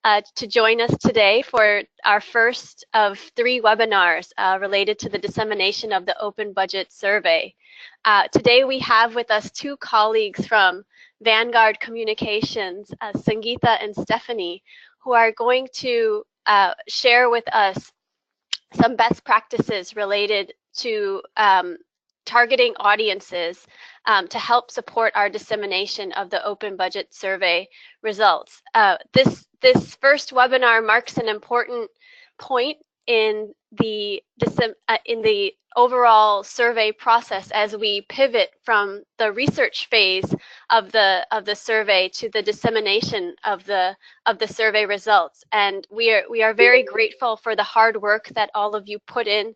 to join us today for our first of 3 webinars related to the dissemination of the Open Budget Survey. Today we have with us 2 colleagues from Vanguard Communications, Sangeeta and Stephanie, who are going to share with us some best practices related to targeting audiences to help support our dissemination of the Open Budget Survey results. This first webinar marks an important point in the overall survey process as we pivot from the research phase of the survey to the dissemination of the survey results. And we are very grateful for the hard work that all of you put in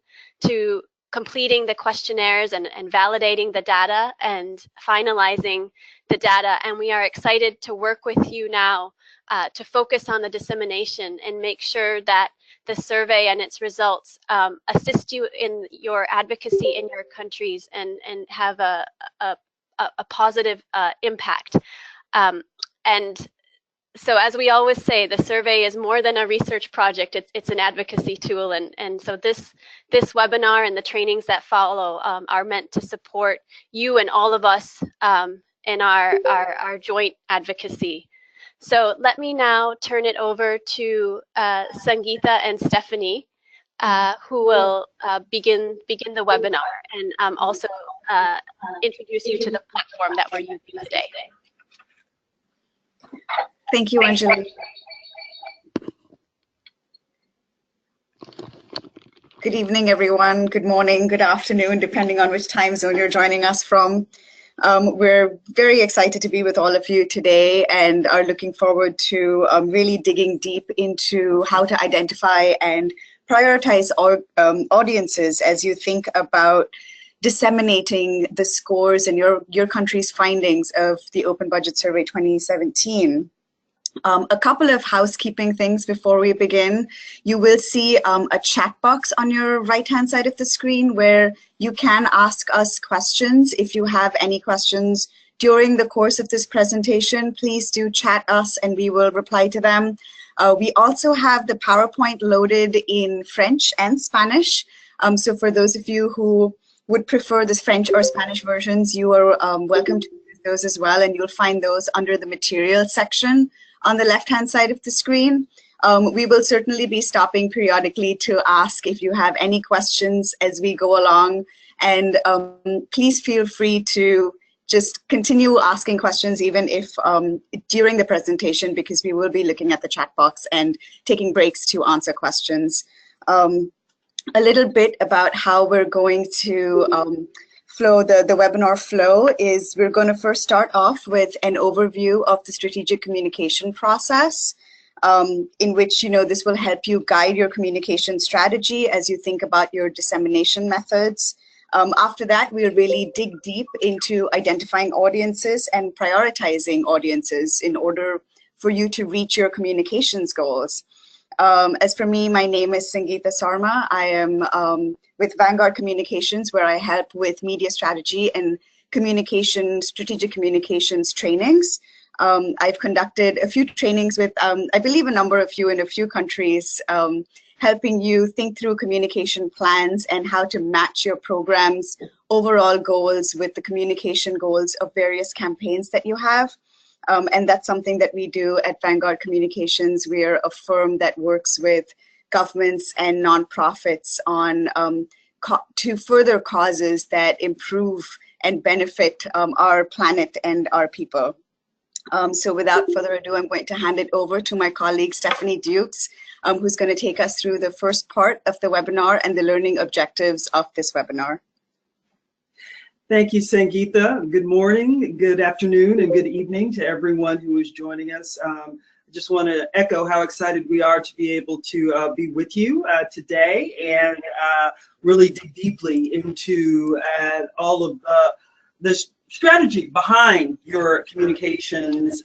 to completing the questionnaires and validating the data and finalizing the data. And we are excited to work with you now to focus on the dissemination and make sure that the survey and its results assist you in your advocacy in your countries and have a positive impact. And so as we always say, the survey is more than a research project, it's an advocacy tool. And so this webinar and the trainings that follow are meant to support you and all of us in our joint advocacy. So let me now turn it over to Sangeeta and Stephanie, who will begin the webinar and also introduce you to the platform that we're using today. Thank you, Anjali. Good evening, everyone. Good morning, good afternoon, depending on which time zone you're joining us from. We're very excited to be with all of you today and are looking forward to really digging deep into how to identify and prioritize audiences as you think about disseminating the scores and your country's findings of the Open Budget Survey 2017. A couple of housekeeping things before we begin. You will see a chat box on your right-hand side of the screen where you can ask us questions. If you have any questions during the course of this presentation, please do chat us and we will reply to them. We also have the PowerPoint loaded in French and Spanish. So for those of you who would prefer the French or Spanish versions, you are welcome to use those as well, and you'll find those under the materials section on the left-hand side of the screen. We will certainly be stopping periodically to ask if you have any questions as we go along, and please feel free to just continue asking questions even if during the presentation, because we will be looking at the chat box and taking breaks to answer questions. A little bit about how we're going to the webinar flow is we're going to first start off with an overview of the strategic communication process, in which, this will help you guide your communication strategy as you think about your dissemination methods. After that, we'll really dig deep into identifying audiences and prioritizing audiences in order for you to reach your communications goals. As for me, my name is Sangeeta Sarma. I am with Vanguard Communications, where I help with media strategy and strategic communications trainings. I've conducted a few trainings with, I believe, a number of you in a few countries, helping you think through communication plans and how to match your program's overall goals with the communication goals of various campaigns that you have. And that's something that we do at Vanguard Communications. We are a firm that works with governments and nonprofits on to further causes that improve and benefit our planet and our people. So without further ado, I'm going to hand it over to my colleague, Stephanie Dukes, who's going to take us through the first part of the webinar and the learning objectives of this webinar. Thank you, Sangeeta. Good morning, good afternoon, and good evening to everyone who is joining us. I just want to echo how excited we are to be able to be with you today and really dig deeply into all of the strategy behind your communications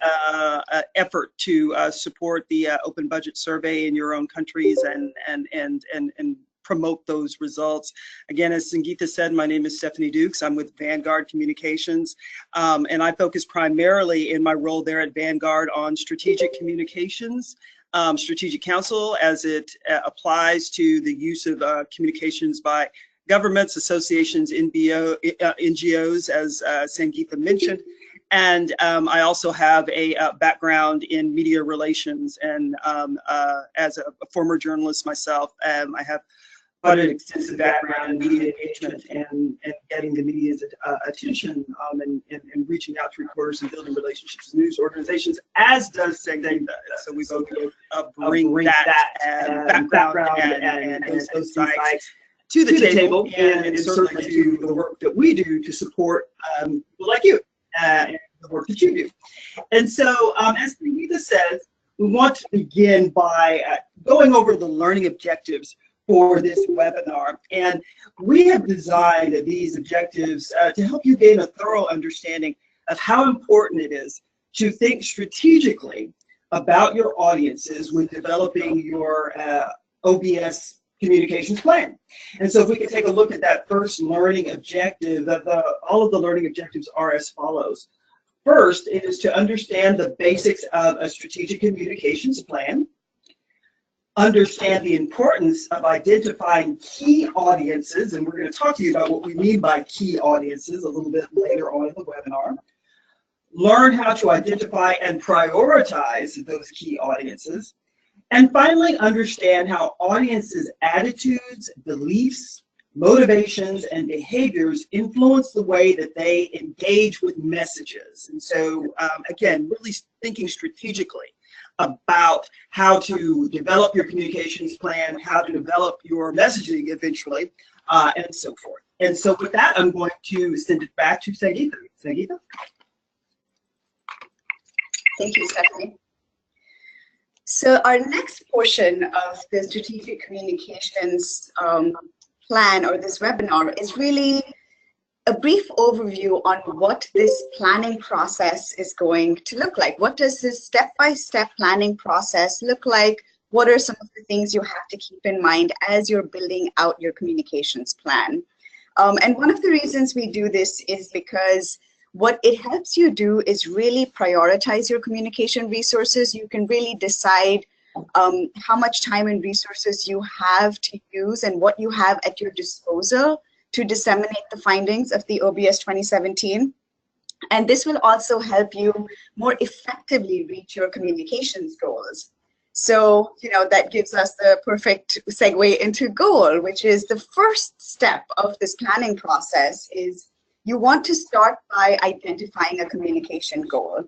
effort to support the Open Budget Survey in your own countries and promote those results. Again, as Sangeeta said, my name is Stephanie Dukes. I'm with Vanguard Communications, and I focus primarily in my role there at Vanguard on strategic communications, strategic counsel as it applies to the use of communications by governments, associations, NGOs, as Sangeeta mentioned. And I also have a background in media relations, and as a former journalist myself, I have quite an extensive background in media engagement and getting the media's attention and reaching out to reporters and building relationships with news organizations, as does Sangeeta. So we both bring that background and those insights to the table, and certainly to the work that we do to support people like you. The work that you do. And so, as Sangeeta says, we want to begin by going over the learning objectives for this webinar. And we have designed these objectives to help you gain a thorough understanding of how important it is to think strategically about your audiences when developing your OBS communications plan. And so if we can take a look at that first learning objective, all of the learning objectives are as follows. First, it is to understand the basics of a strategic communications plan, understand the importance of identifying key audiences, and we're going to talk to you about what we mean by key audiences a little bit later on in the webinar. Learn how to identify and prioritize those key audiences. And finally, understand how audiences' attitudes, beliefs, motivations, and behaviors influence the way that they engage with messages. And so, again, really thinking strategically about how to develop your communications plan, how to develop your messaging eventually, and so forth. And so with that, I'm going to send it back to Sangeeta. Sangeeta? Thank you, Stephanie. So our next portion of the strategic communications plan, or this webinar, is really a brief overview on what this planning process is going to look like. What does this step-by-step planning process look like? What are some of the things you have to keep in mind as you're building out your communications plan? And one of the reasons we do this is because what it helps you do is really prioritize your communication resources. You can really decide how much time and resources you have to use and what you have at your disposal to disseminate the findings of the OBS 2017. And this will also help you more effectively reach your communications goals. So, that gives us the perfect segue into goal, which is the first step of this planning process. Is you want to start by identifying a communication goal.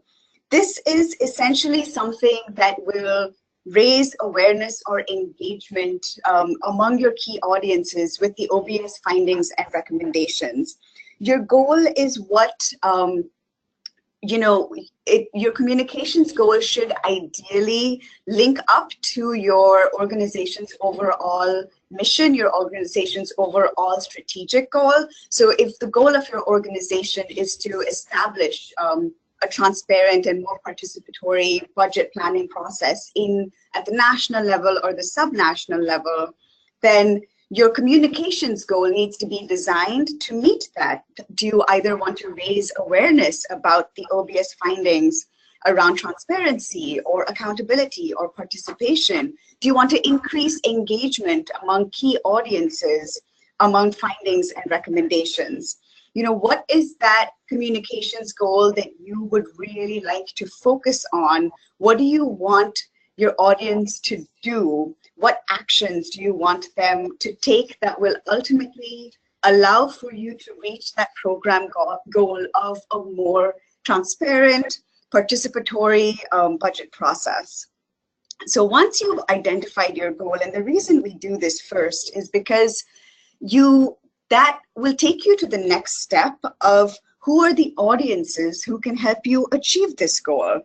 This is essentially something that will raise awareness or engagement among your key audiences with the OBS findings and recommendations. Your goal is what, your communications goal should ideally link up to your organization's overall mission, your organization's overall strategic goal. So if the goal of your organization is to establish a transparent and more participatory budget planning process at the national level or the subnational level, then your communications goal needs to be designed to meet that. Do you either want to raise awareness about the OBS findings around transparency or accountability or participation? Do you want to increase engagement among key audiences among findings and recommendations? What is that communications goal that you would really like to focus on? What do you want your audience to do? What actions do you want them to take that will ultimately allow for you to reach that program goal of a more transparent, participatory budget process? So once you've identified your goal, and the reason we do this first is because that will take you to the next step of who are the audiences who can help you achieve this goal.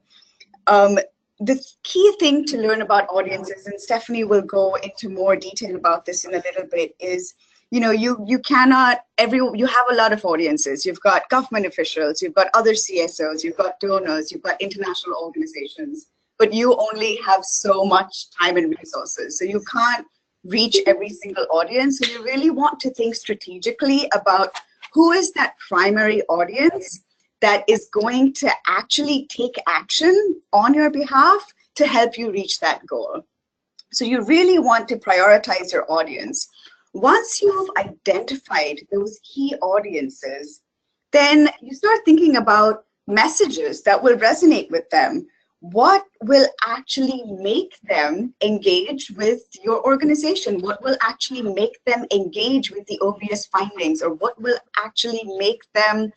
The key thing to learn about audiences, and Stephanie will go into more detail about this in a little bit, is you have a lot of audiences. You've got government officials, you've got other CSOs, you've got donors, you've got international organizations, but you only have so much time and resources. So you can't reach every single audience. So you really want to think strategically about who is that primary audience that is going to actually take action on your behalf to help you reach that goal. So you really want to prioritize your audience. Once you've identified those key audiences, then you start thinking about messages that will resonate with them. What will actually make them engage with your organization? What will actually make them engage with the OBS findings? Or what will actually make them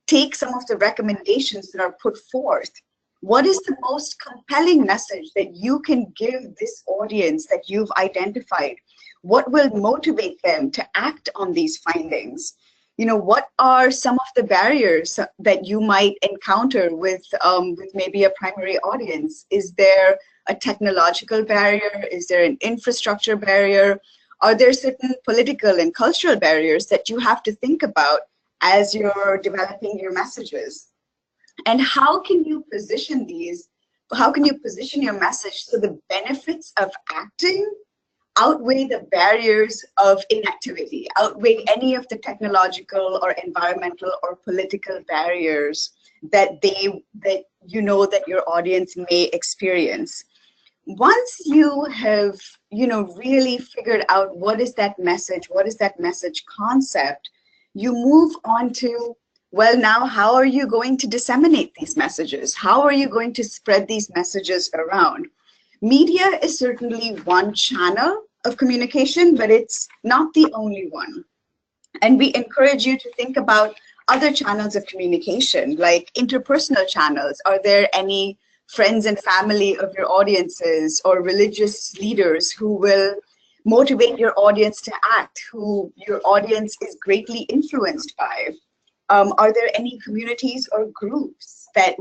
take some of the recommendations that are put forth? What is the most compelling message that you can give this audience that you've identified? What will motivate them to act on these findings? You know, what are some of the barriers that you might encounter with maybe a primary audience? Is there a technological barrier? Is there an infrastructure barrier? Are there certain political and cultural barriers that you have to think about as you're developing your messages? And how can you position these? How can you position your message so the benefits of acting outweigh the barriers of inactivity, outweigh any of the technological or environmental or political barriers that you know that your audience may experience? Once you have, you know, really figured out what is that message concept, you move on to, well, now how are you going to disseminate these messages? How are you going to spread these messages around? Media is certainly one channel of communication, but it's not the only one. And we encourage you to think about other channels of communication, like interpersonal channels. Are there any friends and family of your audiences or religious leaders who will motivate your audience to act, who your audience is greatly influenced by? Are there any communities or groups that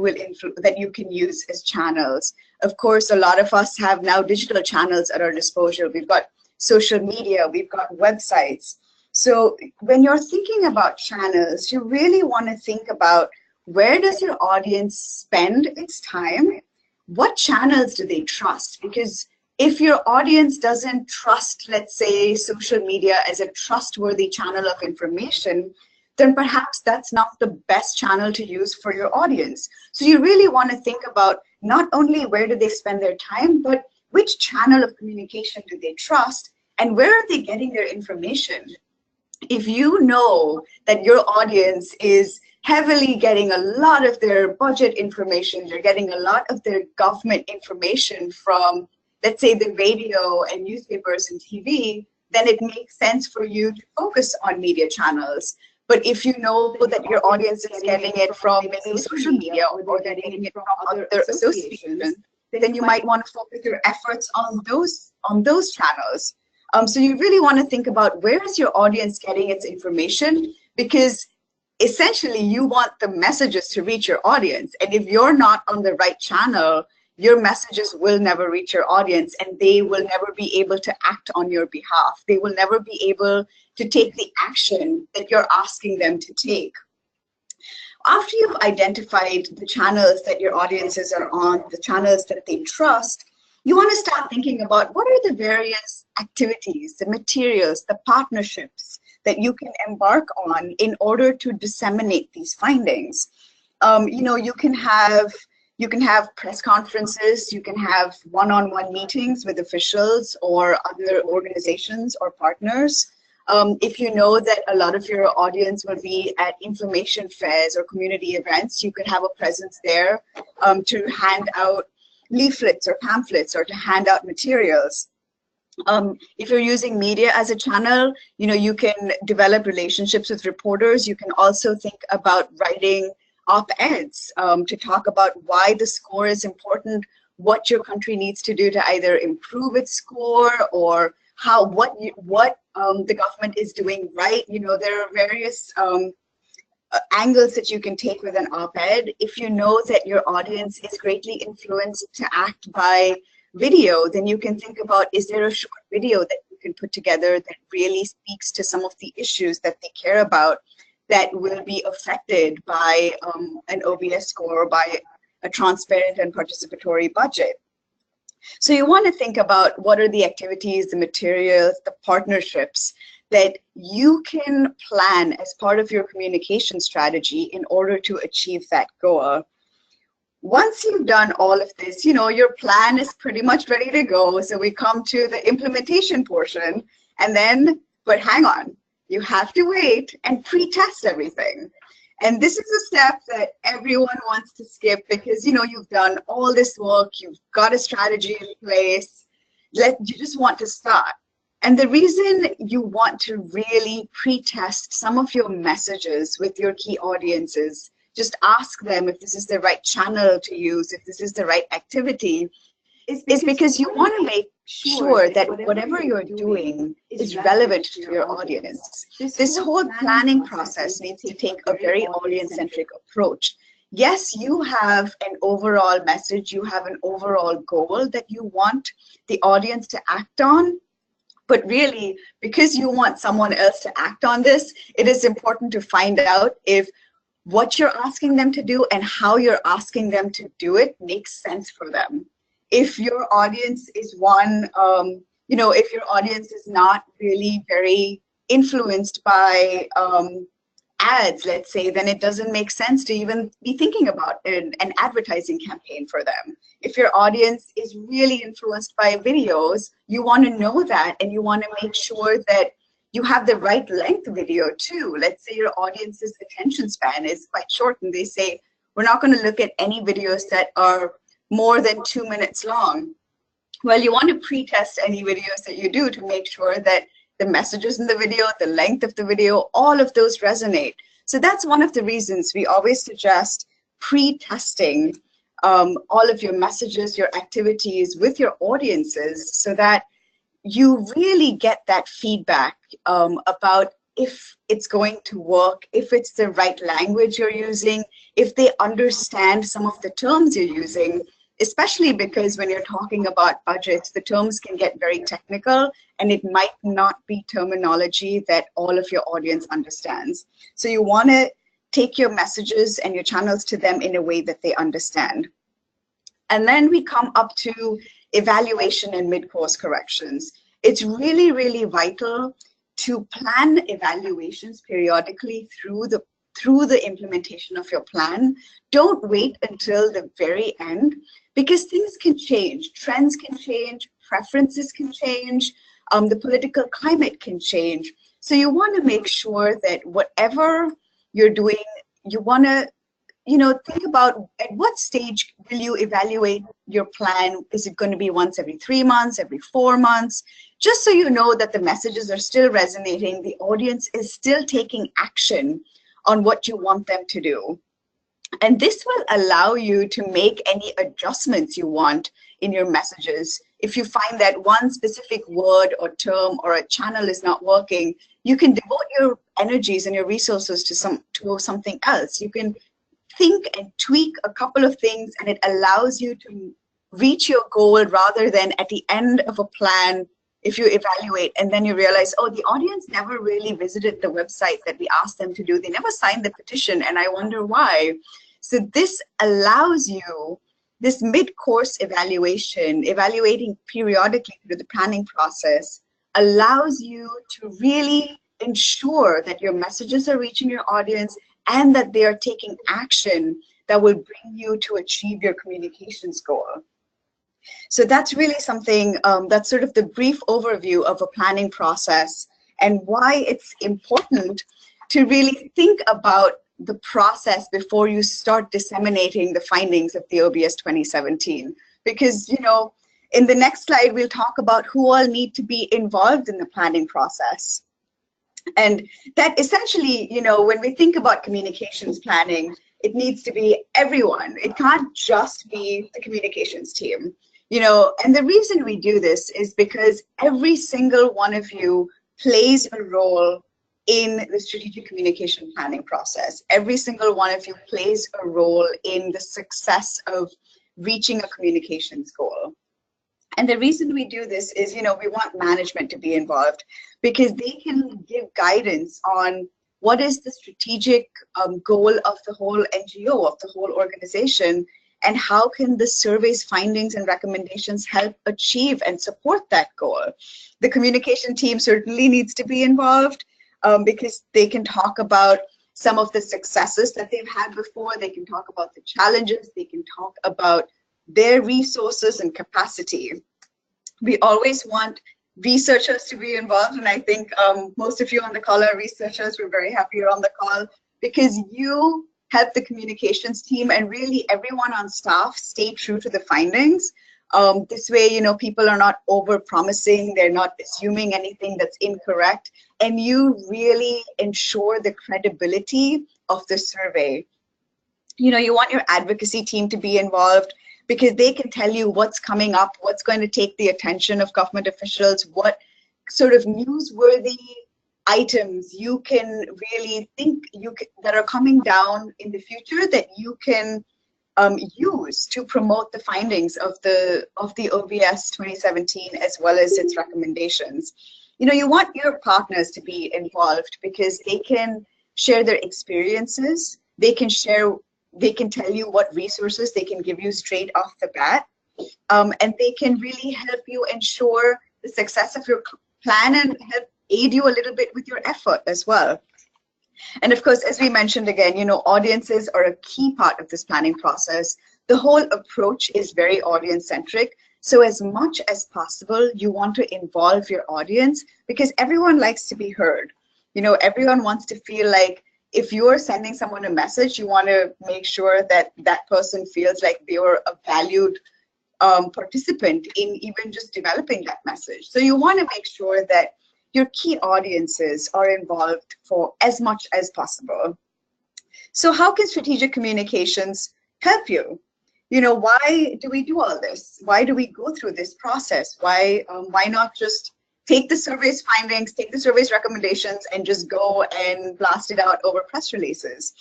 you can use as channels? Of course, a lot of us have now digital channels at our disposal. We've got social media, we've got websites. So when you're thinking about channels, you really want to think about, where does your audience spend its time? What channels do they trust? Because if your audience doesn't trust, let's say, social media as a trustworthy channel of information, then perhaps that's not the best channel to use for your audience. So you really want to think about not only where do they spend their time, but which channel of communication do they trust, and where are they getting their information? If you know that your audience is heavily getting a lot of their budget information, they're getting a lot of their government information from, let's say, the radio and newspapers and TV, then it makes sense for you to focus on media channels. But if you know that your audience is getting it from maybe social media, or they're getting it from other associations, then you might want to focus your efforts on those channels. So you really want to think about, where is your audience getting its information? Because essentially you want the messages to reach your audience. And if you're not on the right channel, your messages will never reach your audience, and they will never be able to act on your behalf. They will never be able to take the action that you're asking them to take. After you've identified the channels that your audiences are on, the channels that they trust, you want to start thinking about, what are the various activities, the materials, the partnerships that you can embark on in order to disseminate these findings. You know, you can have press conferences, you can have one-on-one meetings with officials or other organizations or partners. If you know that a lot of your audience will be at information fairs or community events, you could have a presence there to hand out leaflets or pamphlets, or to hand out materials. If you're using media as a channel, you know, you can develop relationships with reporters. You can also think about writing op-eds to talk about why the score is important, what your country needs to do to either improve its score, or what the government is doing right. You know, there are various angles that you can take with an op-ed. If you know that your audience is greatly influenced to act by video, then you can think about, is there a short video that you can put together that really speaks to some of the issues that they care about, that will be affected by an OBS score, or by a transparent and participatory budget. So you want to think about what are the activities, the materials, the partnerships that you can plan as part of your communication strategy in order to achieve that goal. Once you've done all of this, your plan is pretty much ready to go. So we come to the implementation portion, and then, but hang on, you have to wait and pre-test everything. And this is a step that everyone wants to skip because, you've done all this work, you've got a strategy in place, you just want to start. And the reason you want to really pre-test some of your messages with your key audiences, just ask them if this is the right channel to use, if this is the right activity, is because you want to make sure that whatever you're doing is relevant to your audience. This whole planning process needs to take a very audience-centric approach. Yes, you have an overall message, you have an overall goal that you want the audience to act on, but really, because you want someone else to act on this, it is important to find out if what you're asking them to do and how you're asking them to do it makes sense for them. If your audience is if your audience is not really very influenced by ads, let's say, then it doesn't make sense to even be thinking about an advertising campaign for them. If your audience is really influenced by videos, you want to know that, and you want to make sure that you have the right length video too. Let's say your audience's attention span is quite short and they say, we're not going to look at any videos that are more than 2 minutes long. Well, you want to pre-test any videos that you do to make sure that the messages in the video, the length of the video, all of those resonate. So that's one of the reasons we always suggest pre-testing all of your messages, your activities with your audiences so that you really get that feedback about if it's going to work, if it's the right language you're using, if they understand some of the terms you're using, especially because when you're talking about budgets, the terms can get very technical and it might not be terminology that all of your audience understands. So you want to take your messages and your channels to them in a way that they understand. And then we come up to evaluation and mid-course corrections. It's really, really vital to plan evaluations periodically through the implementation of your plan. Don't wait until the very end because things can change, trends can change, preferences can change, the political climate can change. So you want to make sure that whatever you're doing, you want to think about at what stage will you evaluate your plan. Is it going to be once every 3 months, every 4 months? Just so you know that the messages are still resonating, the audience is still taking action on what you want them to do. And this will allow you to make any adjustments you want in your messages. If you find that one specific word or term or a channel is not working, you can devote your energies and your resources to something else. You can think and tweak a couple of things, and it allows you to reach your goal rather than at the end of a plan, if you evaluate and then you realize, oh, the audience never really visited the website that we asked them to do. They never signed the petition, and I wonder why. So this allows you, this mid-course evaluation, evaluating periodically through the planning process, allows you to really ensure that your messages are reaching your audience and that they are taking action that will bring you to achieve your communications goal. So that's really something, that's sort of the brief overview of a planning process and why it's important to really think about the process before you start disseminating the findings of the OBS 2017. Because, in the next slide, we'll talk about who all need to be involved in the planning process. And that essentially, when we think about communications planning, it needs to be everyone. It can't just be the communications team. And the reason we do this is because every single one of you plays a role in the strategic communication planning process. Every single one of you plays a role in the success of reaching a communications goal. And the reason we do this is, we want management to be involved because they can give guidance on what is the strategic goal of the whole NGO, of the whole organization, and how can the survey's findings and recommendations help achieve and support that goal. The communication team certainly needs to be involved because they can talk about some of the successes that they've had before, they can talk about the challenges, they can talk about their resources and capacity. We always want researchers to be involved, and I think most of you on the call are researchers. We're very happy you're on the call because you help the communications team and really everyone on staff stay true to the findings. This way, you know, people are not over-promising, they're not assuming anything that's incorrect, and you really ensure the credibility of the survey. You know, you want your advocacy team to be involved because they can tell you what's coming up, what's going to take the attention of government officials, what sort of newsworthy items you can really think that are coming down in the future that you can use to promote the findings of the OBS 2017 as well as its recommendations. You know, you want your partners to be involved because they can share their experiences, they can tell you what resources they can give you straight off the bat, and they can really help you ensure the success of your plan and help aid you a little bit with your effort as well. And of course, as we mentioned again, you know, audiences are a key part of this planning process. The whole approach is very audience-centric. So as much as possible, you want to involve your audience because everyone likes to be heard. You know, everyone wants to feel like if you're sending someone a message, you want to make sure that that person feels like they were a valued participant in even just developing that message. So you want to make sure that your key audiences are involved for as much as possible. So how can strategic communications help you? You know, why do we do all this? Why do we go through this process? Why not just take the survey's findings, take the survey's recommendations, and just go and blast it out over press releases?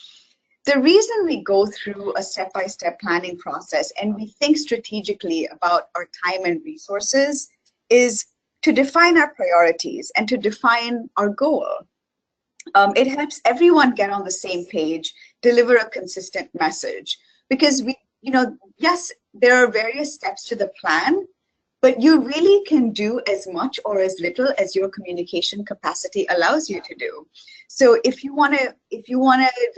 The reason we go through a step-by-step planning process and we think strategically about our time and resources is to define our priorities and to define our goal. It helps everyone get on the same page, deliver a consistent message, because yes, there are various steps to the plan, but you really can do as much or as little as your communication capacity allows you to do. So if you want to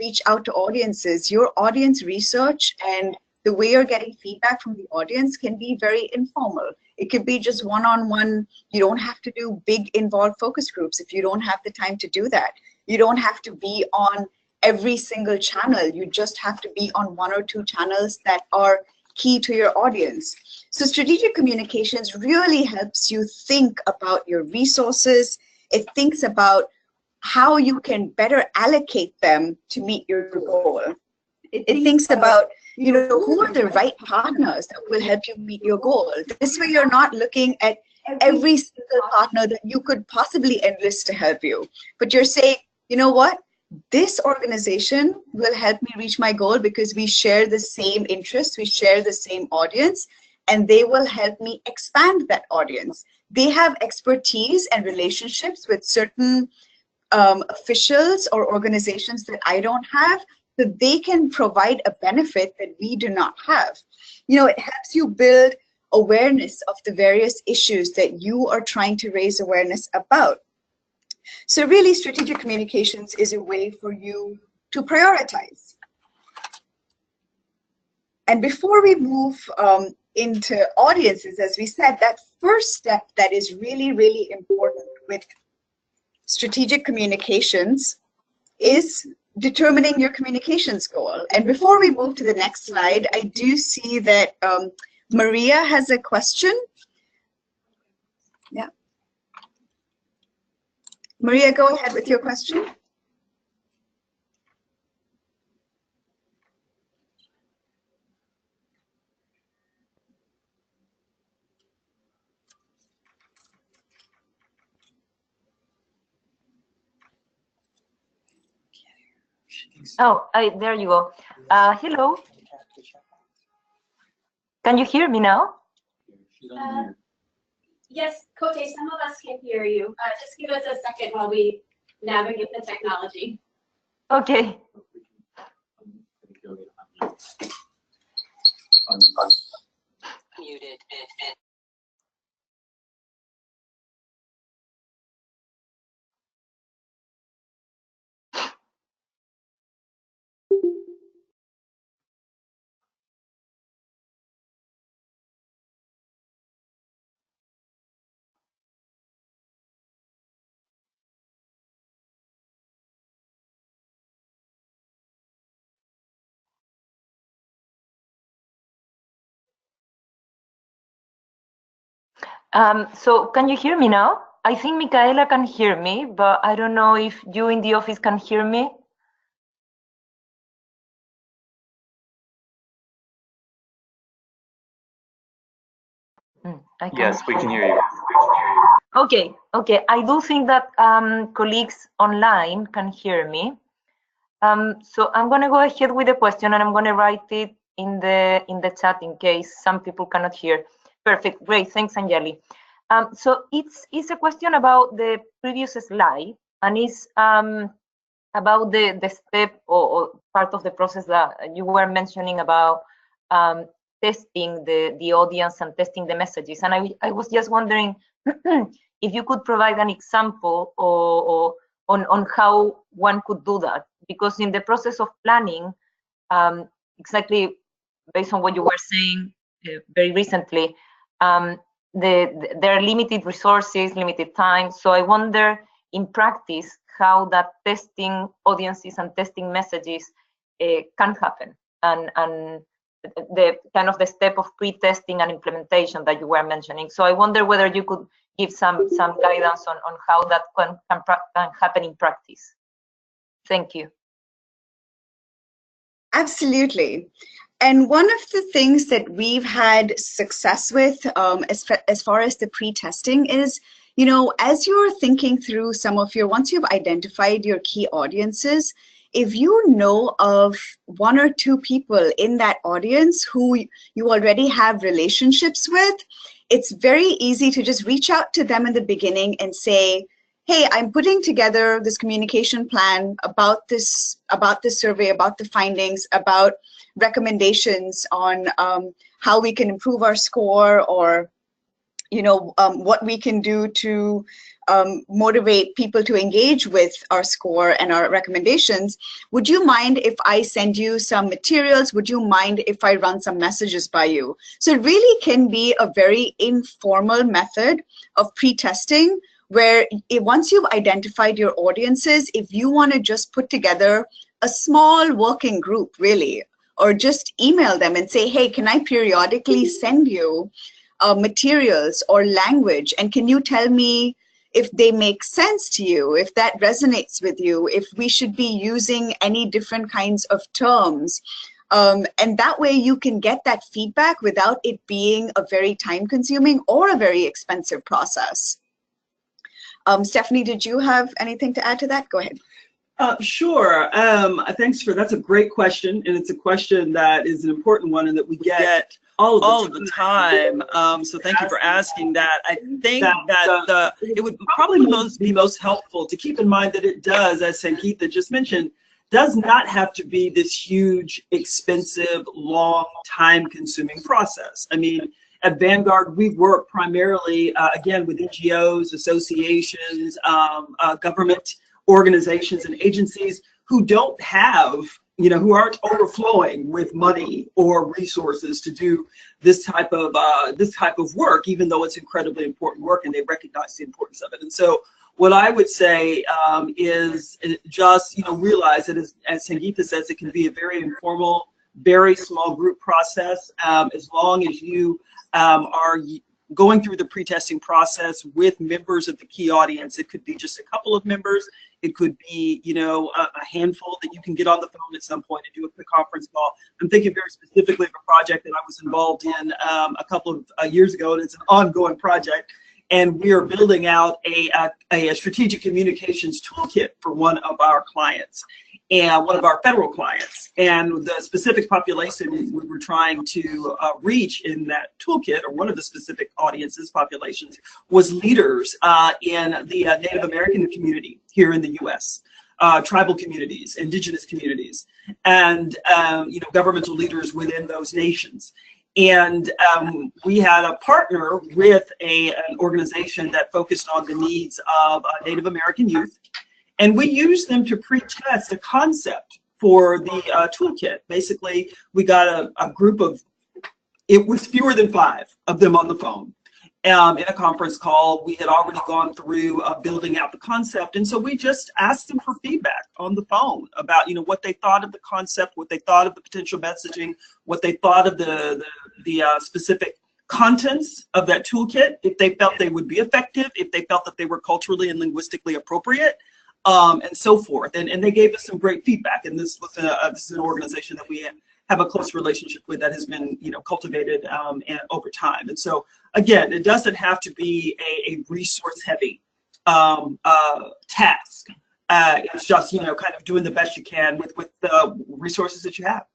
reach out to audiences, your audience research and the way you're getting feedback from the audience can be very informal. It could be just one-on-one. You don't have to do big involved focus groups if you don't have the time to do that. You don't have to be on every single channel. You just have to be on one or two channels that are key to your audience. So strategic communications really helps you think about your resources. It thinks about how you can better allocate them to meet your goal. It thinks about, you know, who are the right partners that will help you meet your goal. This way you're not looking at every single partner that you could possibly enlist to help you, but you're saying, you know what, this organization will help me reach my goal because we share the same interests, we share the same audience, and they will help me expand that audience. They have expertise and relationships with certain officials or organizations that I don't have, so they can provide a benefit that we do not have. You know, it helps you build awareness of the various issues that you are trying to raise awareness about. So really, strategic communications is a way for you to prioritize. And before we move into audiences, as we said, that first step that is really, really important with strategic communications is determining your communications goal. And before we move to the next slide, I do see that Maria has a question. Yeah. Maria, go ahead with your question. Oh, there you go. Hello. Can you hear me now? Yes, Kote, some of us can hear you. Just give us a second while we navigate the technology. Okay. Muted. So can you hear me now? I think Micaela can hear me, but I don't know if you in the office can hear me. Yes, we can hear you. Okay, okay. I do think that colleagues online can hear me. So I'm going to go ahead with the question, and I'm going to write it in the chat in case some people cannot hear. Perfect, great. Thanks, Anjali. So it's a question about the previous slide, and it's about the step or part of the process that you were mentioning about testing the audience and testing the messages. And I was just wondering if you could provide an example or on how one could do that, because in the process of planning, exactly based on what you were saying very recently, there are limited resources, limited time. So I wonder in practice how that testing audiences and testing messages can happen, and the kind of the step of pre-testing and implementation that you were mentioning. So I wonder whether you could give some guidance on how that can happen in practice. Thank you. Absolutely. And one of the things that we've had success with as far as the pre-testing is, you know, as you're thinking through once you've identified your key audiences, if you know of one or two people in that audience who you already have relationships with, it's very easy to just reach out to them in the beginning and say, hey, I'm putting together this communication plan about this survey, about the findings, about recommendations on how we can improve our score, or what we can do to motivate people to engage with our score and our recommendations. Would you mind if I send you some materials? Would you mind if I run some messages by you? So it really can be a very informal method of pre-testing, where once you've identified your audiences, if you want to just put together a small working group, really, or just email them and say, hey, can I periodically send you materials or language, and can you tell me if they make sense to you, if that resonates with you, if we should be using any different kinds of terms. And that way you can get that feedback without it being a very time-consuming or a very expensive process. Stephanie, did you have anything to add to that? Go ahead. Sure. That's a great question, and it's a question that is an important one and that we get all of the time. So thank you for asking that. I think that it would probably be most helpful to keep in mind that it does, as Sangeeta just mentioned, does not have to be this huge, expensive, long, time-consuming process. I mean, at Vanguard, we work primarily, again, with NGOs, associations, government organizations and agencies who don't have, who aren't overflowing with money or resources to do this type of work, even though it's incredibly important work and they recognize the importance of it. And so what I would say is just, realize that as Sangeeta says, it can be a very informal, very small group process, as long as you are going through the pre-testing process with members of the key audience. It could be just a couple of members. It could be, a handful that you can get on the phone at some point and do a quick conference call. I'm thinking very specifically of a project that I was involved in a couple of years ago, and it's an ongoing project. And we are building out a strategic communications toolkit for one of our clients, and one of our federal clients. And the specific population we were trying to reach in that toolkit, or one of the specific audiences, populations, was leaders in the Native American community here in the US, tribal communities, indigenous communities, and governmental leaders within those nations. And we had a partner with an organization that focused on the needs of Native American youth. And we used them to pre-test a concept for the toolkit. Basically, we got a group of, it was fewer than 5 of them on the phone. In a conference call, we had already gone through building out the concept, and so we just asked them for feedback on the phone about, you know, what they thought of the concept, what they thought of the potential messaging, what they thought of the specific contents of that toolkit, if they felt they would be effective, if they felt that they were culturally and linguistically appropriate, and so forth. And they gave us some great feedback. And this was this is an organization that we have a close relationship with that has been, you know, cultivated and over time. And so again, it doesn't have to be a resource heavy task. It's just, you know, kind of doing the best you can with the resources that you have.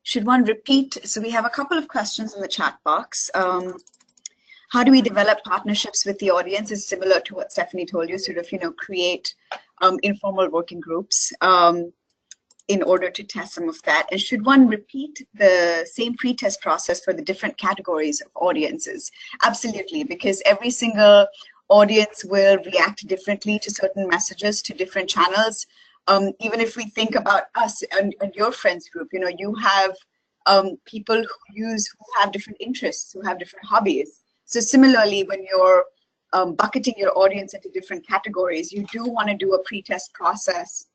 Should one repeat? So we have a couple of questions in the chat box. How do we develop partnerships with the audience is similar to what Stephanie told you, sort of, you know, create informal working groups in order to test some of that. And should one repeat the same pre-test process for the different categories of audiences? Absolutely, because every single audience will react differently to certain messages, to different channels. Even if we think about us and your friends group, you know, you have people who have different interests, who have different hobbies. So similarly, when you're bucketing your audience into different categories, you do want to do a pre-test process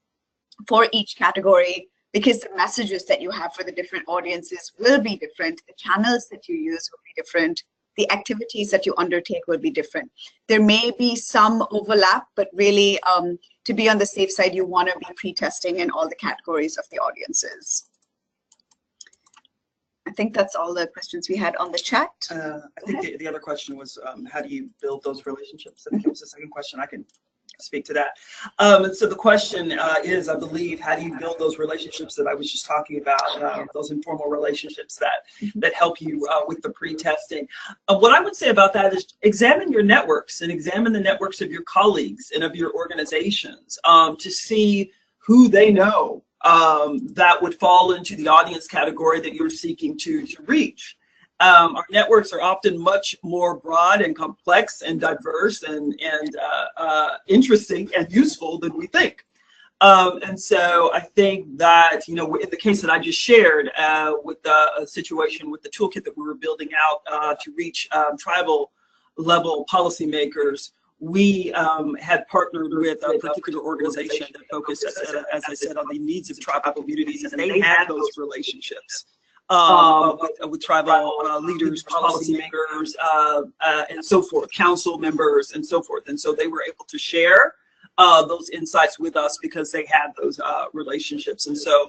for each category, because the messages that you have for the different audiences will be different. The channels that you use will be different. The activities that you undertake will be different. There may be some overlap, but really, to be on the safe side, you want to be pre-testing in all the categories of the audiences. I think that's all the questions we had on the chat. I think the other question was, how do you build those relationships? I think it was the second question. I can speak to that. So the question is, I believe, how do you build those relationships that I was just talking about, those informal relationships that help you with the pre-testing? What I would say about that is examine your networks and examine the networks of your colleagues and of your organizations to see who they know that would fall into the audience category that you're seeking to reach. Our networks are often much more broad and complex and diverse and interesting and useful than we think. And so I think that, you know, in the case that I just shared with the situation with the toolkit that we were building out to reach tribal level policymakers, we had partnered with a particular organization that focused, as I said, on the needs of tribal communities, and they had those relationships with tribal leaders, policymakers, and so forth, council members, and so forth. And so they were able to share those insights with us because they had those relationships. And so,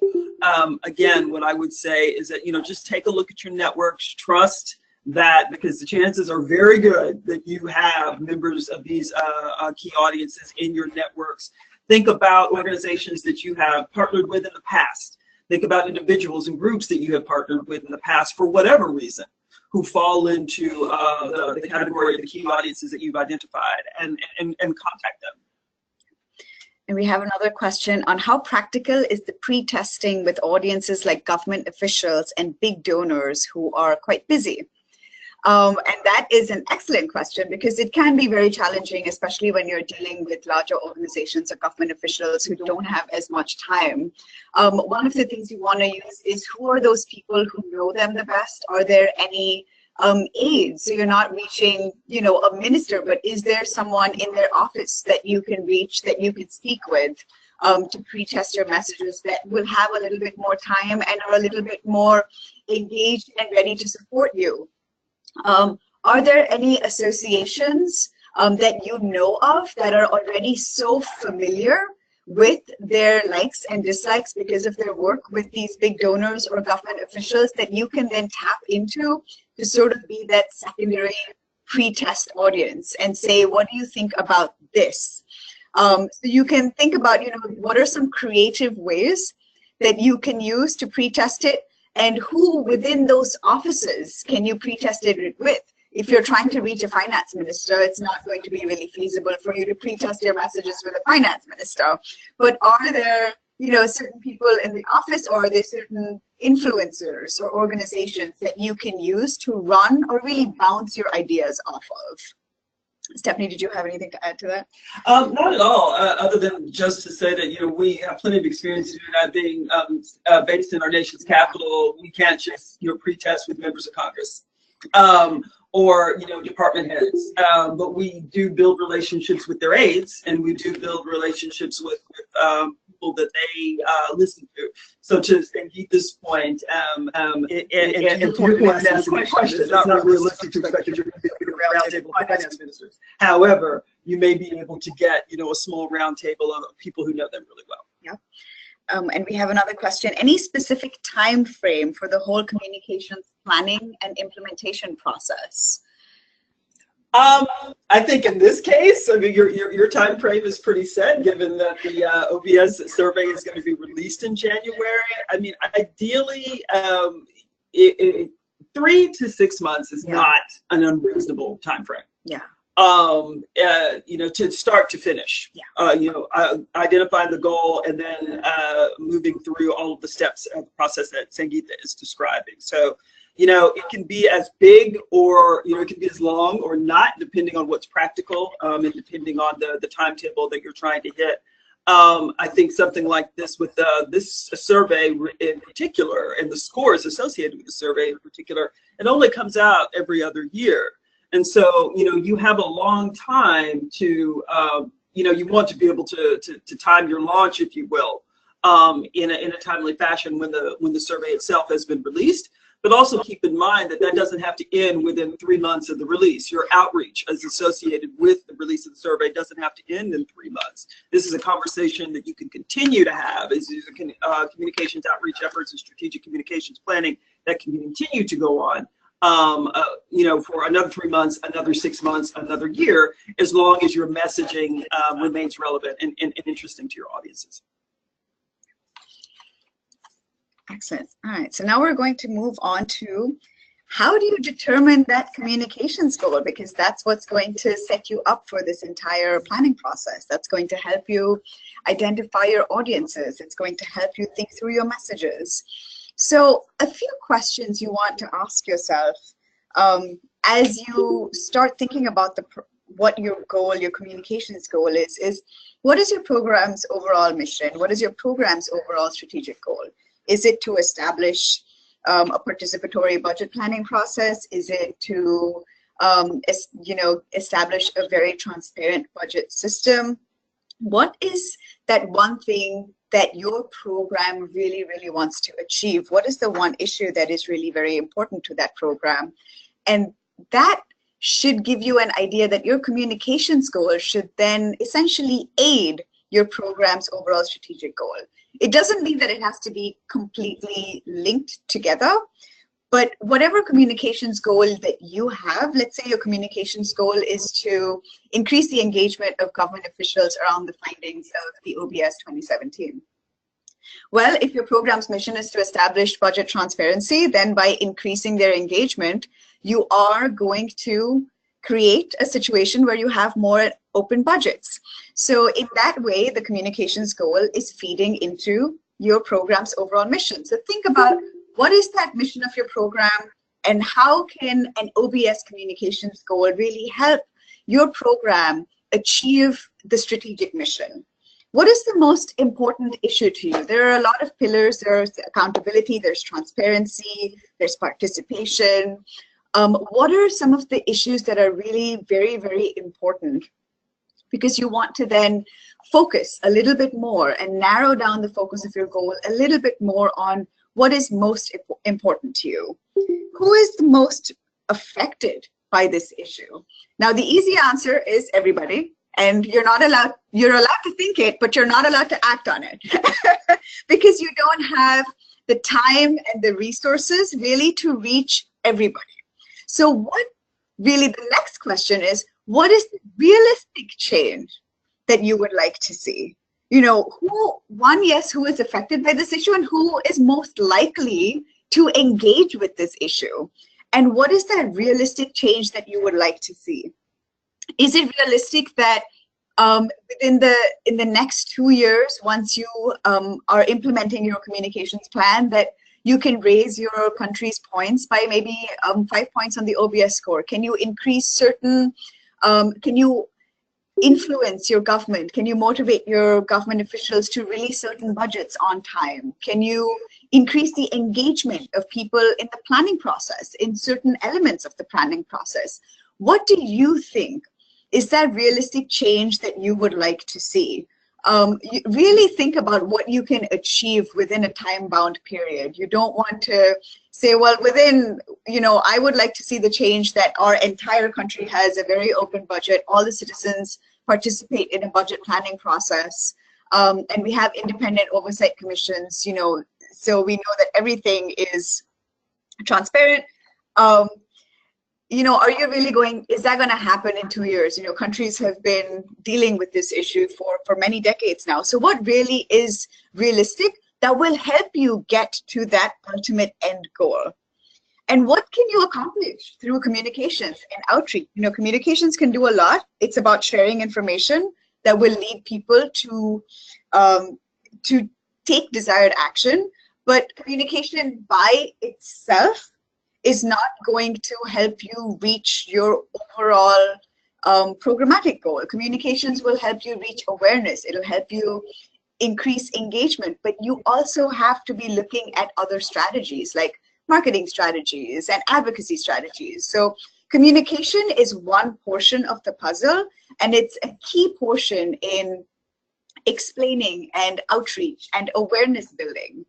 again, what I would say is that, you know, just take a look at your networks, trust that, because the chances are very good that you have members of these key audiences in your networks. Think about organizations that you have partnered with in the past. Think about individuals and groups that you have partnered with in the past for whatever reason, who fall into the category of the key audiences that you've identified, and contact them. And we have another question on how practical is the pre-testing with audiences like government officials and big donors who are quite busy? And that is an excellent question, because it can be very challenging, especially when you're dealing with larger organizations or government officials who don't have as much time. One of the things you want to use is, who are those people who know them the best? Are there any aides? So you're not reaching, you know, a minister, but is there someone in their office that you can reach, that you can speak with to pre-test your messages, that will have a little bit more time and are a little bit more engaged and ready to support you? Are there any associations that you know of that are already so familiar with their likes and dislikes because of their work with these big donors or government officials that you can then tap into to sort of be that secondary pre-test audience and say, what do you think about this? So you can think about, you know, what are some creative ways that you can use to pre-test it, and who within those offices can you pre-test it with? If you're trying to reach a finance minister, it's not going to be really feasible for you to pre-test your messages with a finance minister. But are there, you know, certain people in the office, or are there certain influencers or organizations that you can use to run or really bounce your ideas off of? Stephanie, did you have anything to add to that? Not at all, other than just to say that, you know, we have plenty of experience doing that, being based in our nation's capital. We can't just, you know, pre-test with members of Congress. Or, you know, department heads, but we do build relationships with their aides, and we do build relationships with people that they listen to. So to Sangeeta's point, and your point, that's my question. It's not realistic to expect that you're going to be a roundtable of finance ministers. However, you may be able to get, you know, a small roundtable of people who know them really well. Yeah. And we have another question. Any specific time frame for the whole communications planning and implementation process? I think in this case, I mean, your time frame is pretty set, given that the OBS survey is going to be released in January. I mean, ideally, 3 to 6 months is not an unreasonable time frame. Yeah. You know, to start to finish. Yeah. You know, identifying the goal and then moving through all of the steps of the process that Sangeeta is describing. So, you know, it can be as big, or, you know, it can be as long or not, depending on what's practical, and depending on the timetable that you're trying to hit. I think something like this, with this survey in particular, and the scores associated with the survey in particular, it only comes out every other year. And so, you know, you have a long time to, you know, you want to be able to time your launch, if you will, in a timely fashion when the survey itself has been released. But also keep in mind that that doesn't have to end within 3 months of the release. Your outreach as associated with the release of the survey doesn't have to end in 3 months. This is a conversation that you can continue to have, as communications outreach efforts and strategic communications planning that can continue to go on. You know, for another 3 months, another 6 months, another year, as long as your messaging remains relevant and interesting to your audiences. Excellent. All right, so now we're going to move on to how do you determine that communications goal, because that's what's going to set you up for this entire planning process. That's going to help you identify your audiences. It's going to help you think through your messages. So a few questions you want to ask yourself as you start thinking about what your goal, your communications goal is what is your program's overall mission? What is your program's overall strategic goal? Is it to establish a participatory budget planning process? Is it to you know, establish a very transparent budget system? What is that one thing that your program really, really wants to achieve? What is the one issue that is really very important to that program? And that should give you an idea that your communications goal should then essentially aid your program's overall strategic goal. It doesn't mean that it has to be completely linked together, but whatever communications goal that you have, let's say your communications goal is to increase the engagement of government officials around the findings of the OBS 2017. Well, if your program's mission is to establish budget transparency, then by increasing their engagement, you are going to create a situation where you have more open budgets. So in that way, the communications goal is feeding into your program's overall mission. So think about, what is that mission of your program, and how can an OBS communications goal really help your program achieve the strategic mission? What is the most important issue to you? There are a lot of pillars. There's accountability, there's transparency, there's participation. What are some of the issues that are really very, very important? Because you want to then focus a little bit more and narrow down the focus of your goal a little bit more on what is most important to you. Who is the most affected by this issue? Now, the easy answer is everybody. And you're allowed to think it, but you're not allowed to act on it because you don't have the time and the resources really to reach everybody. So what really the next question is, what is the realistic change that you would like to see? you know, who is affected by this issue and who is most likely to engage with this issue? And what is that realistic change that you would like to see? Is it realistic that in the next 2 years, once you are implementing your communications plan, that you can raise your country's points by maybe 5 points on the OBS score? Can you increase certain, can you influence your government? Can you motivate your government officials to release certain budgets on time? Can you increase the engagement of people in the planning process, in certain elements of the planning process? What do you think is that realistic change that you would like to see? You really think about what you can achieve within a time-bound period. You don't want to say, well, within, you know, I would like to see the change that our entire country has a very open budget, all the citizens participate in a budget planning process, and we have independent oversight commissions, you know, so we know that everything is transparent. You know, are you really going, is that going to happen in 2 years? You know, countries have been dealing with this issue for many decades now. So what really is realistic that will help you get to that ultimate end goal? And what can you accomplish through communications and outreach? You know, communications can do a lot. It's about sharing information that will lead people to take desired action. But communication by itself is not going to help you reach your overall programmatic goal. Communications will help you reach awareness. It'll help you increase engagement, but you also have to be looking at other strategies like marketing strategies and advocacy strategies. So communication is one portion of the puzzle, and it's a key portion in explaining and outreach and awareness building.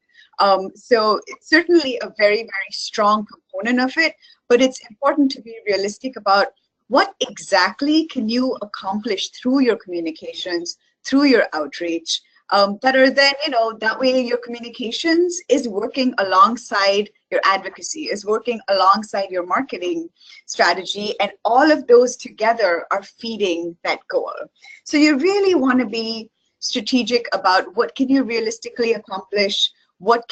So it's certainly a very, very strong component of it, but it's important to be realistic about what exactly can you accomplish through your communications, through your outreach, that are then, you know, that way your communications is working alongside your advocacy, is working alongside your marketing strategy, and all of those together are feeding that goal. So you really want to be strategic about what can you realistically accomplish, what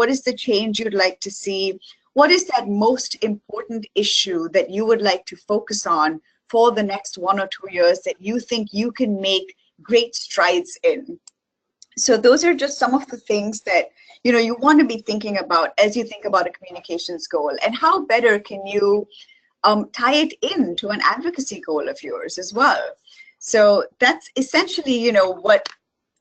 is the change you'd like to see, what is that most important issue that you would like to focus on for the next 1 or 2 years that you think you can make great strides in. So those are just some of the things that, you know, you want to be thinking about as you think about a communications goal, and how better can you tie it into an advocacy goal of yours as well. So that's essentially, you know,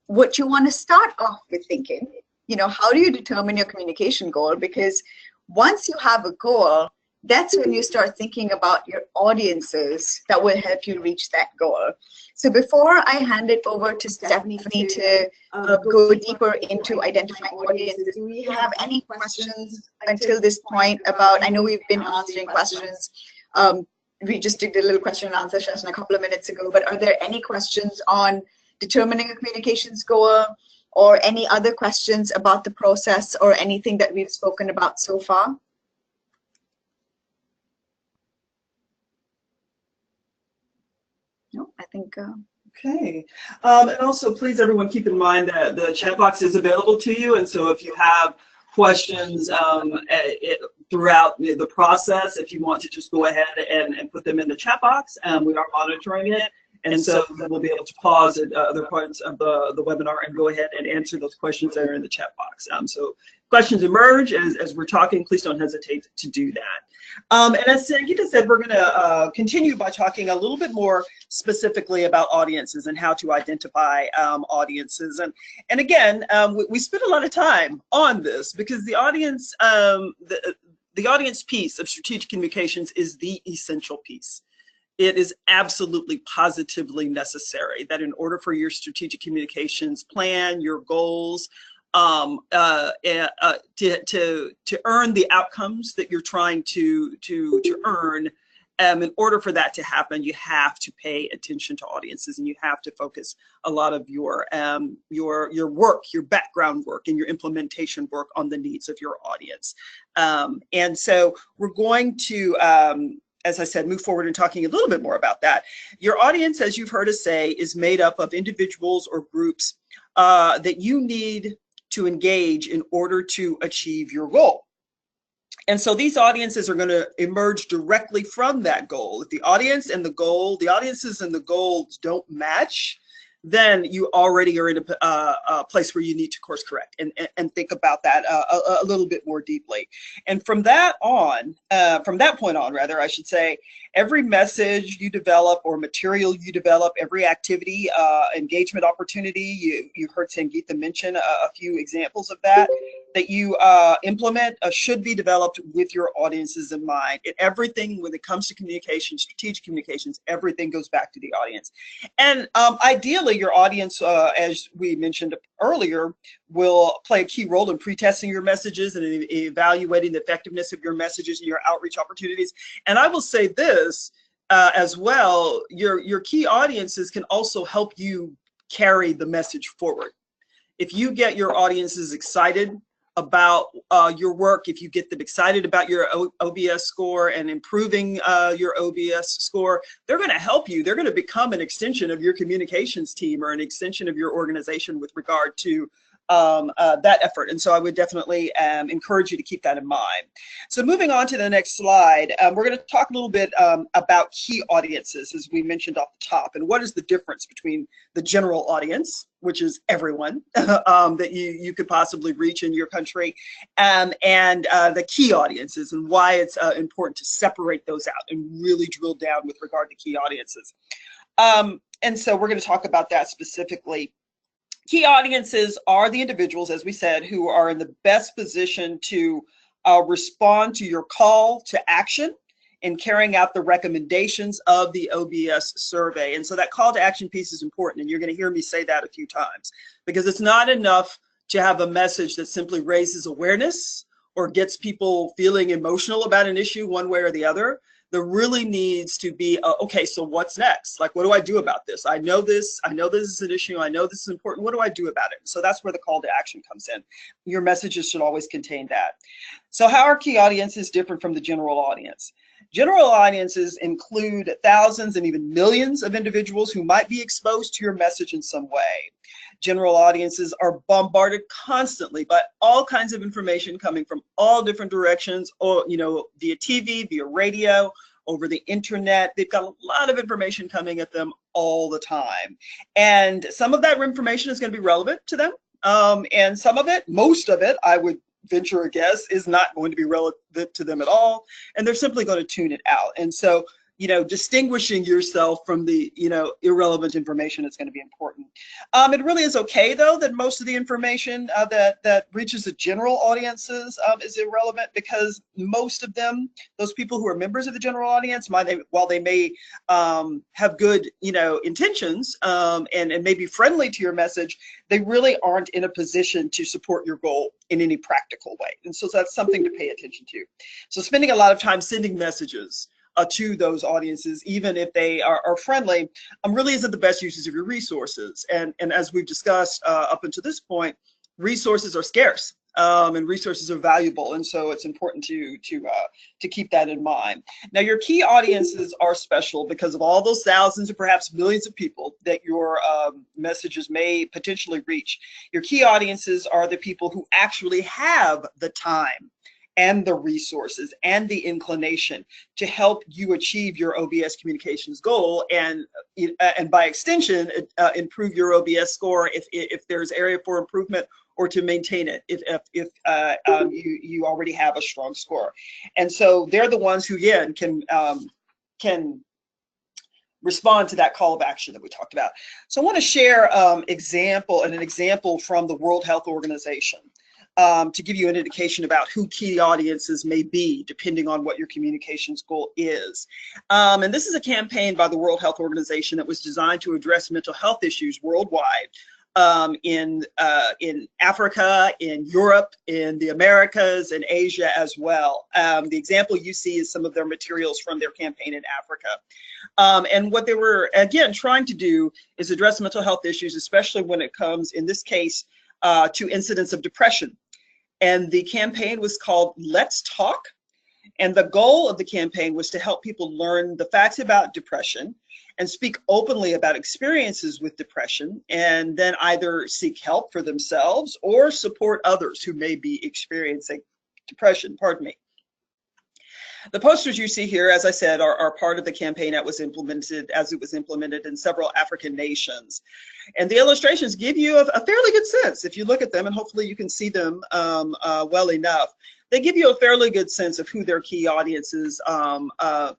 what you want to start off with thinking. You know, how do you determine your communication goal? Because once you have a goal, that's when you start thinking about your audiences that will help you reach that goal. So before I hand it over to Stephanie to go deeper into identifying audiences, do we have any questions until this point about, I know we've been answering questions. We just did a little question and answer session a couple of minutes ago, but are there any questions on determining a communications goal, or any other questions about the process or anything that we've spoken about so far? No, I think. Okay. And also, please, everyone, keep in mind that the chat box is available to you. And so if you have questions throughout the process, if you want to just go ahead and put them in the chat box, we are monitoring it. And so then we'll be able to pause at other parts of the webinar and go ahead and answer those questions that are in the chat box. So questions emerge as we're talking, please don't hesitate to do that. And as Sangeeta said, we're going to continue by talking a little bit more specifically about audiences and how to identify audiences. And again, we spent a lot of time on this because the audience, the audience piece of strategic communications is the essential piece. It is absolutely positively necessary that in order for your strategic communications plan, your goals, to earn the outcomes that you're trying to earn, in order for that to happen, you have to pay attention to audiences, and you have to focus a lot of your work, your background work, and your implementation work on the needs of your audience. And so we're going to as I said, move forward and talking a little bit more about that. Your audience, as you've heard us say, is made up of individuals or groups that you need to engage in order to achieve your goal. And so these audiences are going to emerge directly from that goal. If the audience and the goal, the audiences and the goals don't match, then you already are in a place where you need to course correct and think about that a little bit more deeply. And from that point on, rather, I should say, every message you develop or material you develop, every activity, engagement opportunity, you heard Sangeeta mention a few examples of that you implement should be developed with your audiences in mind. Everything, when it comes to communication, strategic communications, everything goes back to the audience. And ideally, your audience, as we mentioned earlier, will play a key role in pre-testing your messages and evaluating the effectiveness of your messages and your outreach opportunities. And I will say this as well, your key audiences can also help you carry the message forward. If you get your audiences excited about your work, if you get them excited about your OBS score and improving your OBS score, they're going to help you. They're going to become an extension of your communications team or an extension of your organization with regard to that effort. And so I would definitely encourage you to keep that in mind. So moving on to the next slide, we're going to talk a little bit about key audiences, as we mentioned off the top, and what is the difference between the general audience, which is everyone that you could possibly reach in your country, and the key audiences, and why it's important to separate those out and really drill down with regard to key audiences. And so we're going to talk about that specifically. Key audiences are the individuals, as we said, who are in the best position to respond to your call to action in carrying out the recommendations of the OBS survey. And so that call to action piece is important, and you're going to hear me say that a few times, because it's not enough to have a message that simply raises awareness or gets people feeling emotional about an issue one way or the other. There really needs to be, okay, so what's next? Like, what do I do about this? I know this is an issue. I know this is important. What do I do about it? So that's where the call to action comes in. Your messages should always contain that. So how are key audiences different from the general audience? General audiences include thousands and even millions of individuals who might be exposed to your message in some way. General audiences are bombarded constantly by all kinds of information coming from all different directions, or via TV, via radio, over the internet. They've got a lot of information coming at them all the time, and some of that information is going to be relevant to them, and some of it, most of it, I would venture a guess, is not going to be relevant to them at all, and they're simply going to tune it out. And so distinguishing yourself from the, irrelevant information is going to be important. It really is okay, though, that most of the information that reaches the general audiences is irrelevant, because most of them, those people who are members of the general audience, while they may have good, intentions and may be friendly to your message, they really aren't in a position to support your goal in any practical way. And so that's something to pay attention to. So spending a lot of time sending messages to those audiences, even if they are friendly, really isn't the best uses of your resources. And as we've discussed up until this point, resources are scarce and resources are valuable, and so it's important to keep that in mind. Now, your key audiences are special because of all those thousands or perhaps millions of people that your messages may potentially reach. Your key audiences are the people who actually have the time and the resources and the inclination to help you achieve your OBS communications goal, and by extension, improve your OBS score if there's area for improvement, or to maintain it if you already have a strong score. And so they're the ones who, again, can respond to that call of action that we talked about. So I want to share an example from the World Health Organization. To give you an indication about who key audiences may be, depending on what your communications goal is. And this is a campaign by the World Health Organization that was designed to address mental health issues worldwide, in Africa, in Europe, in the Americas, and Asia as well. The example you see is some of their materials from their campaign in Africa. And what they were, again, trying to do is address mental health issues, especially when it comes, in this case, to incidents of depression. And the campaign was called Let's Talk. And the goal of the campaign was to help people learn the facts about depression and speak openly about experiences with depression, and then either seek help for themselves or support others who may be experiencing depression, pardon me. The posters you see here, as I said, are part of the campaign that was implemented in several African nations. And the illustrations give you a fairly good sense, if you look at them, and hopefully you can see them well enough. They give you a fairly good sense of who their key audiences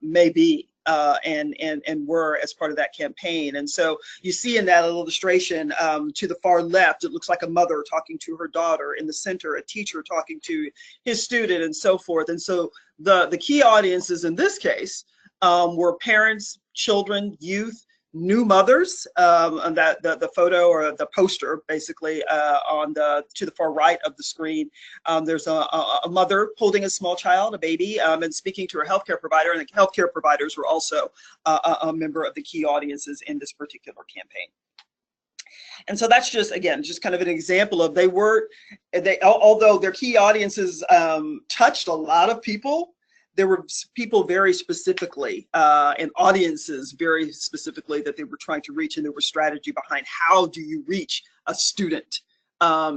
may be and were as part of that campaign. And so you see in that illustration to the far left, it looks like a mother talking to her daughter. In the center, a teacher talking to his student, and so forth. And so the key audiences in this case were parents, children, youth, new mothers, and the photo or the poster basically to the far right of the screen. There's a mother holding a small child, a baby, and speaking to her healthcare provider, and the healthcare providers were also a member of the key audiences in this particular campaign. And so that's just, again, just kind of an example of although their key audiences touched a lot of people, there were people very specifically and audiences very specifically that they were trying to reach, and there was strategy behind how do you reach a student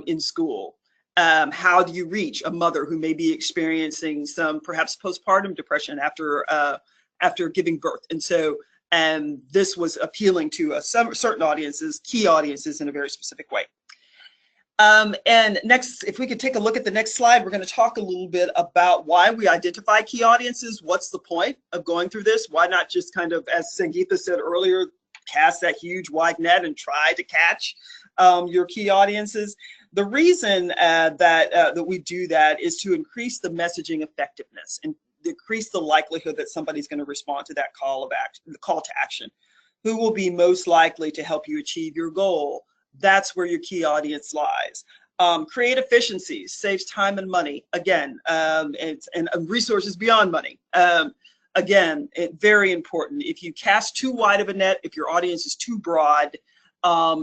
in school? How do you reach a mother who may be experiencing some perhaps postpartum depression after giving birth? And so this was appealing to some certain audiences, key audiences, in a very specific way. And next, if we could take a look at the next slide, we're going to talk a little bit about why we identify key audiences. What's the point of going through this? Why not just kind of, as Sangeeta said earlier, cast that huge wide net and try to catch your key audiences? The reason that we do that is to increase the messaging effectiveness and decrease the likelihood that somebody's going to respond to that call to action. Who will be most likely to help you achieve your goal? That's where your key audience lies. Create efficiencies, saves time and money. Again, and resources beyond money. Again, very important. If you cast too wide of a net, if your audience is too broad,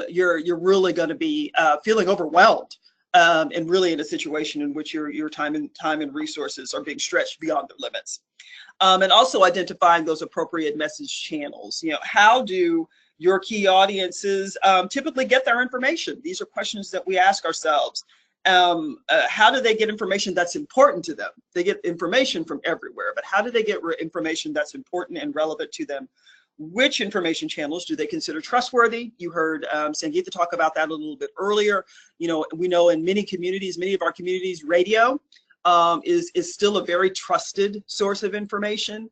you're really going to be feeling overwhelmed and really in a situation in which your time and resources are being stretched beyond their limits. And also identifying those appropriate message channels. You know, how do your key audiences typically get their information? These are questions that we ask ourselves. How do they get information that's important to them? They get information from everywhere, but how do they get information that's important and relevant to them? Which information channels do they consider trustworthy? You heard Sangeeta talk about that a little bit earlier. You know, we know in many of our communities, radio is still a very trusted source of information.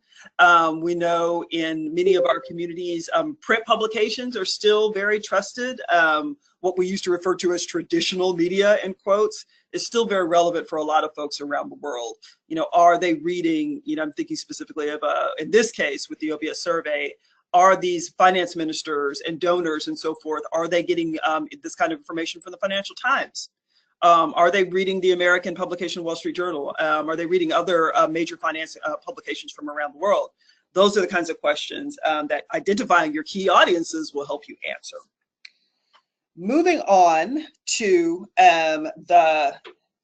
We know in many of our communities, print publications are still very trusted. What we used to refer to as traditional media, in quotes, is still very relevant for a lot of folks around the world. You know, are they reading, you know, I'm thinking specifically of, in this case with the OBS survey, are these finance ministers and donors and so forth, are they getting this kind of information from the Financial Times? Are they reading the American publication Wall Street Journal? Are they reading other major finance publications from around the world? Those are the kinds of questions that identifying your key audiences will help you answer. Moving on to the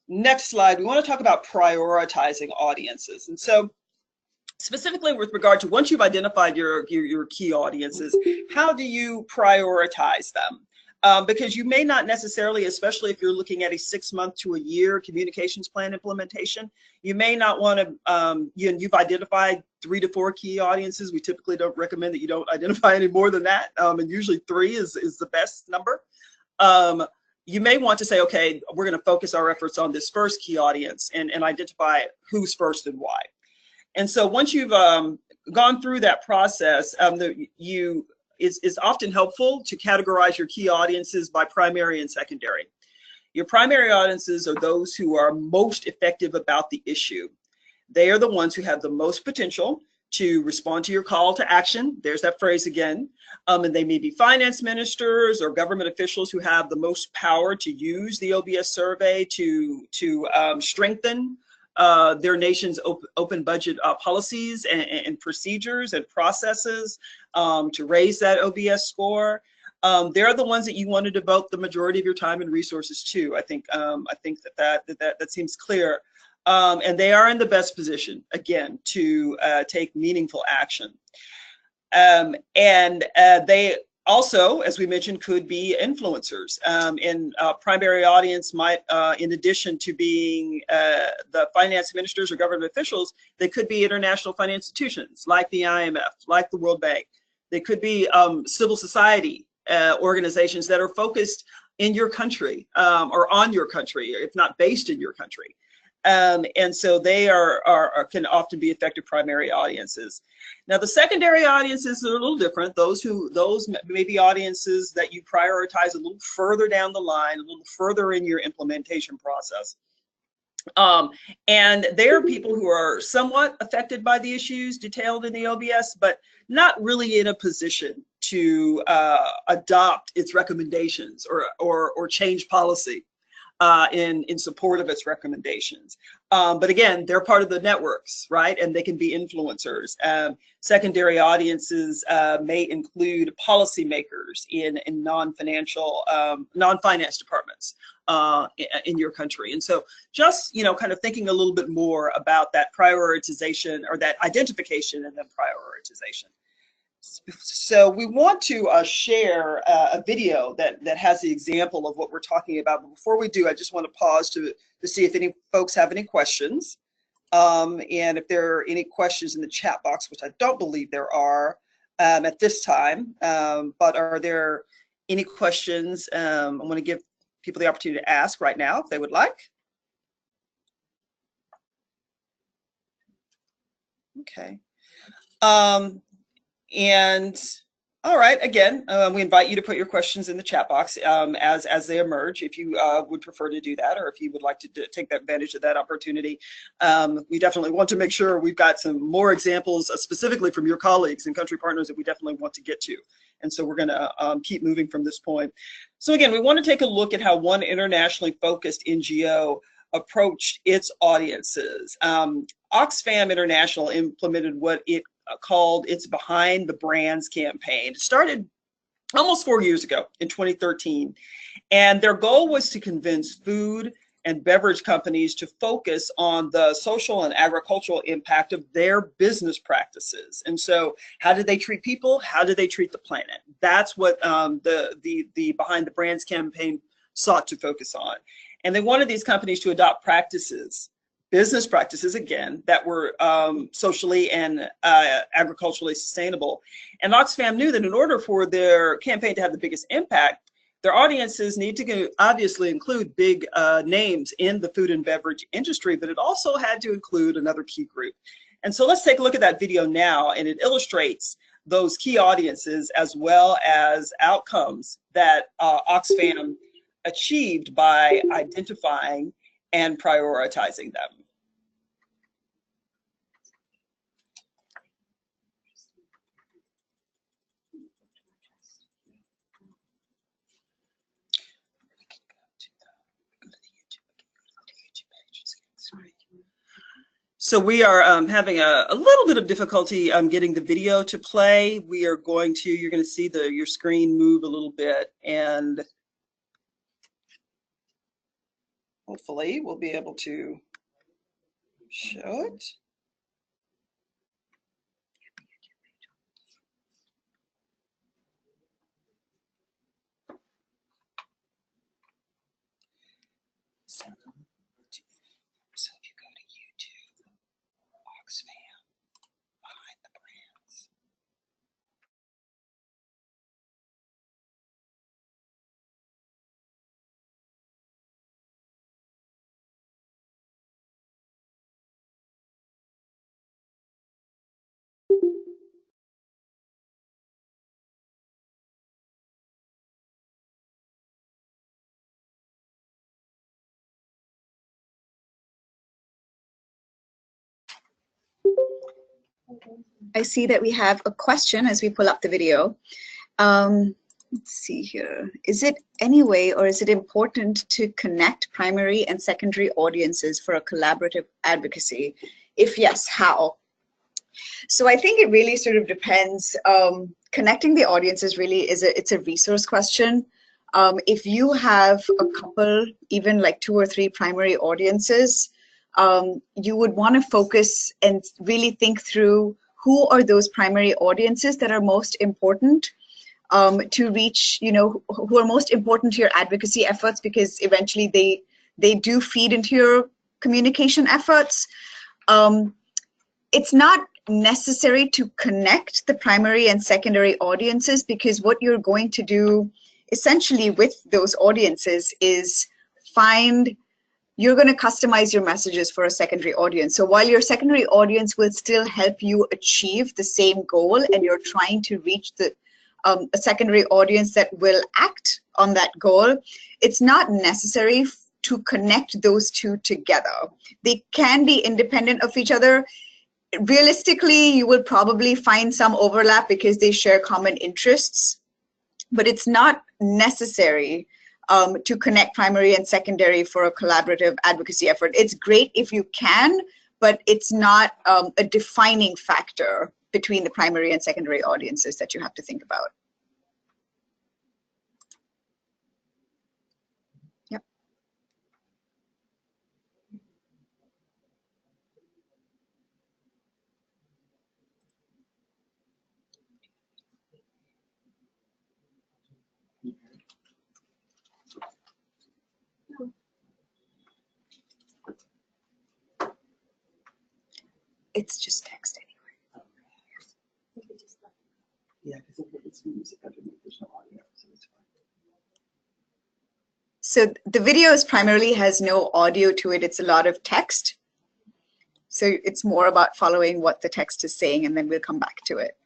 next slide, we want to talk about prioritizing audiences. And so specifically with regard to once you've identified your key audiences, how do you prioritize them? Because you may not necessarily, especially if you're looking at a 6-month to a year communications plan implementation, you may not want to, you've identified 3 to 4 key audiences. We typically don't recommend that you don't identify any more than that. And usually 3 is the best number. You may want to say, okay, we're going to focus our efforts on this first key audience and identify who's first and why. And so once you've gone through that process, it's often helpful to categorize your key audiences by primary and secondary. Your primary audiences are those who are most effective about the issue. They are the ones who have the most potential to respond to your call to action. There's that phrase again. And they may be finance ministers or government officials who have the most power to use the OBS survey to strengthen their nation's open budget policies and procedures and processes to raise that OBS score. They're the ones that you want to devote the majority of your time and resources to. I think that seems clear. And they are in the best position, again, to take meaningful action. They also, as we mentioned, could be influencers. And primary audience might, in addition to being the finance ministers or government officials, they could be international financial institutions like the IMF, like the World Bank. They could be civil society organizations that are focused in your country or on your country, if not based in your country. And so they can often be effective primary audiences. Now, the secondary audiences are a little different. Those may be audiences that you prioritize a little further down the line, a little further in your implementation process. And they're people who are somewhat affected by the issues detailed in the OBS, but not really in a position to adopt its recommendations or change policy in support of its recommendations. But again, they're part of the networks, right? And they can be influencers. Secondary audiences may include policymakers in non-financial, non-finance departments in your country. And so just, kind of thinking a little bit more about that prioritization or that identification and then prioritization. So we want to share a video that has the example of what we're talking about. But before we do, I just want to pause to see if any folks have any questions. And if there are any questions in the chat box, which I don't believe there are at this time, but are there any questions? I want to give people the opportunity to ask right now if they would like. Okay. And all right, again, we invite you to put your questions in the chat box as they emerge, if you would prefer to do that, or if you would like to take advantage of that opportunity. We definitely want to make sure we've got some more examples specifically from your colleagues and country partners that we definitely want to get to. And so we're going to keep moving from this point. So again, we want to take a look at how one internationally focused NGO approached its audiences. Oxfam International implemented what it called its Behind the Brands campaign. It started almost 4 years ago in 2013. And their goal was to convince food and beverage companies to focus on the social and agricultural impact of their business practices. And so how did they treat people? How did they treat the planet? That's what the Behind the Brands campaign sought to focus on. And they wanted these companies to adopt practices, business practices, again, that were socially and agriculturally sustainable. And Oxfam knew that in order for their campaign to have the biggest impact, their audiences need to obviously include big names in the food and beverage industry, but it also had to include another key group. And so let's take a look at that video now, and it illustrates those key audiences as well as outcomes that Oxfam achieved by identifying and prioritizing them. So we are having a little bit of difficulty getting the video to play. We are going to, you're going to see your screen move a little bit, and hopefully we'll be able to show it. So if you go to YouTube, Oxfam, Behind the Brands. I see that we have a question as we pull up the video. Let's see here. Is it any way, or is it important to connect primary and secondary audiences for a collaborative advocacy? If yes, how? So I think it really sort of depends. Connecting the audiences really it's a resource question. If you have a couple, even like 2 or 3 primary audiences, you would want to focus and really think through who are those primary audiences that are most important to reach, who are most important to your advocacy efforts, because eventually they do feed into your communication efforts. It's not necessary to connect the primary and secondary audiences, because what you're going to do essentially with those audiences is you're going to customize your messages for a secondary audience. So while your secondary audience will still help you achieve the same goal, and you're trying to reach a secondary audience that will act on that goal, it's not necessary to connect those two together. They can be independent of each other. Realistically, you will probably find some overlap because they share common interests, but it's not necessary to connect primary and secondary for a collaborative advocacy effort. It's great if you can, but it's not a defining factor between the primary and secondary audiences that you have to think about. Yep. It's just text anyway. Yeah, because it's music underneath, there's no audio, so it's fine. So the videos primarily has no audio to it. It's a lot of text. So it's more about following what the text is saying, and then we'll come back to it.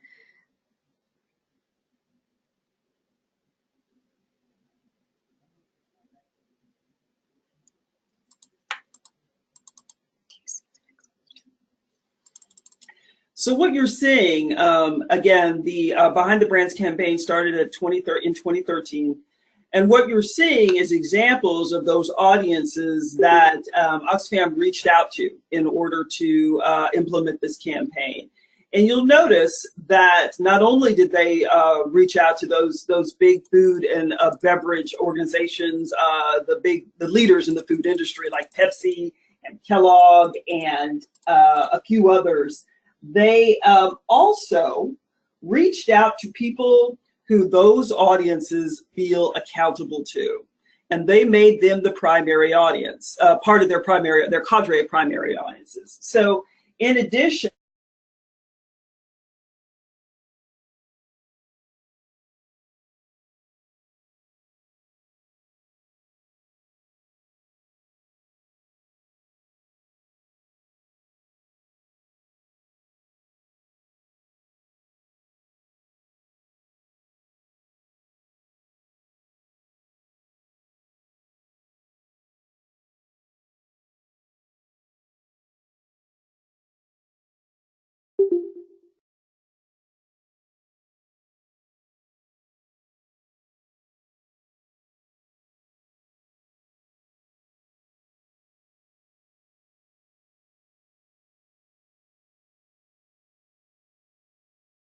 So what you're seeing, again, the Behind the Brands campaign started in 2013. And what you're seeing is examples of those audiences that Oxfam reached out to in order to implement this campaign. And you'll notice that not only did they reach out to those big food and beverage organizations, the leaders in the food industry like Pepsi and Kellogg and a few others, they also reached out to people who those audiences feel accountable to, and they made them the primary audience, part of their cadre of primary audiences. So in addition,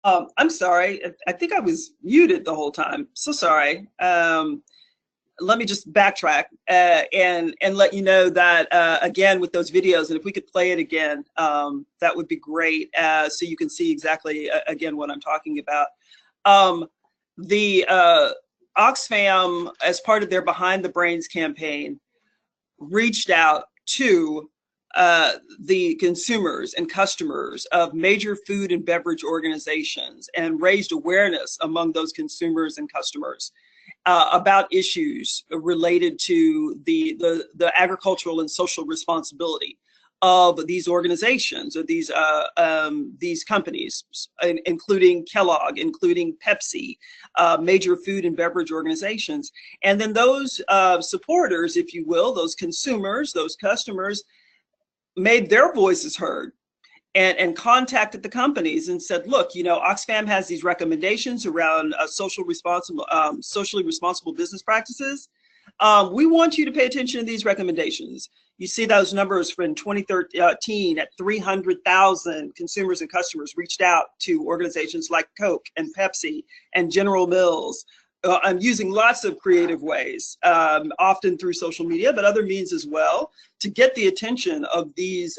I'm sorry, I think I was muted the whole time. So sorry. Let me just backtrack and let you know that, again, with those videos, and if we could play it again, that would be great, so you can see exactly, again, what I'm talking about. The Oxfam, as part of their Behind the Brains campaign, reached out to the consumers and customers of major food and beverage organizations and raised awareness among those consumers and customers about issues related to the agricultural and social responsibility of these organizations, or these companies, including Kellogg, including Pepsi, major food and beverage organizations. And then those supporters, if you will, those consumers, those customers, made their voices heard and contacted the companies and said, look, you know, Oxfam has these recommendations around socially responsible business practices. We want you to pay attention to these recommendations. You see those numbers from 2013 at 300,000 consumers and customers reached out to organizations like Coke and Pepsi and General Mills I'm using lots of creative ways, often through social media, but other means as well, to get the attention of these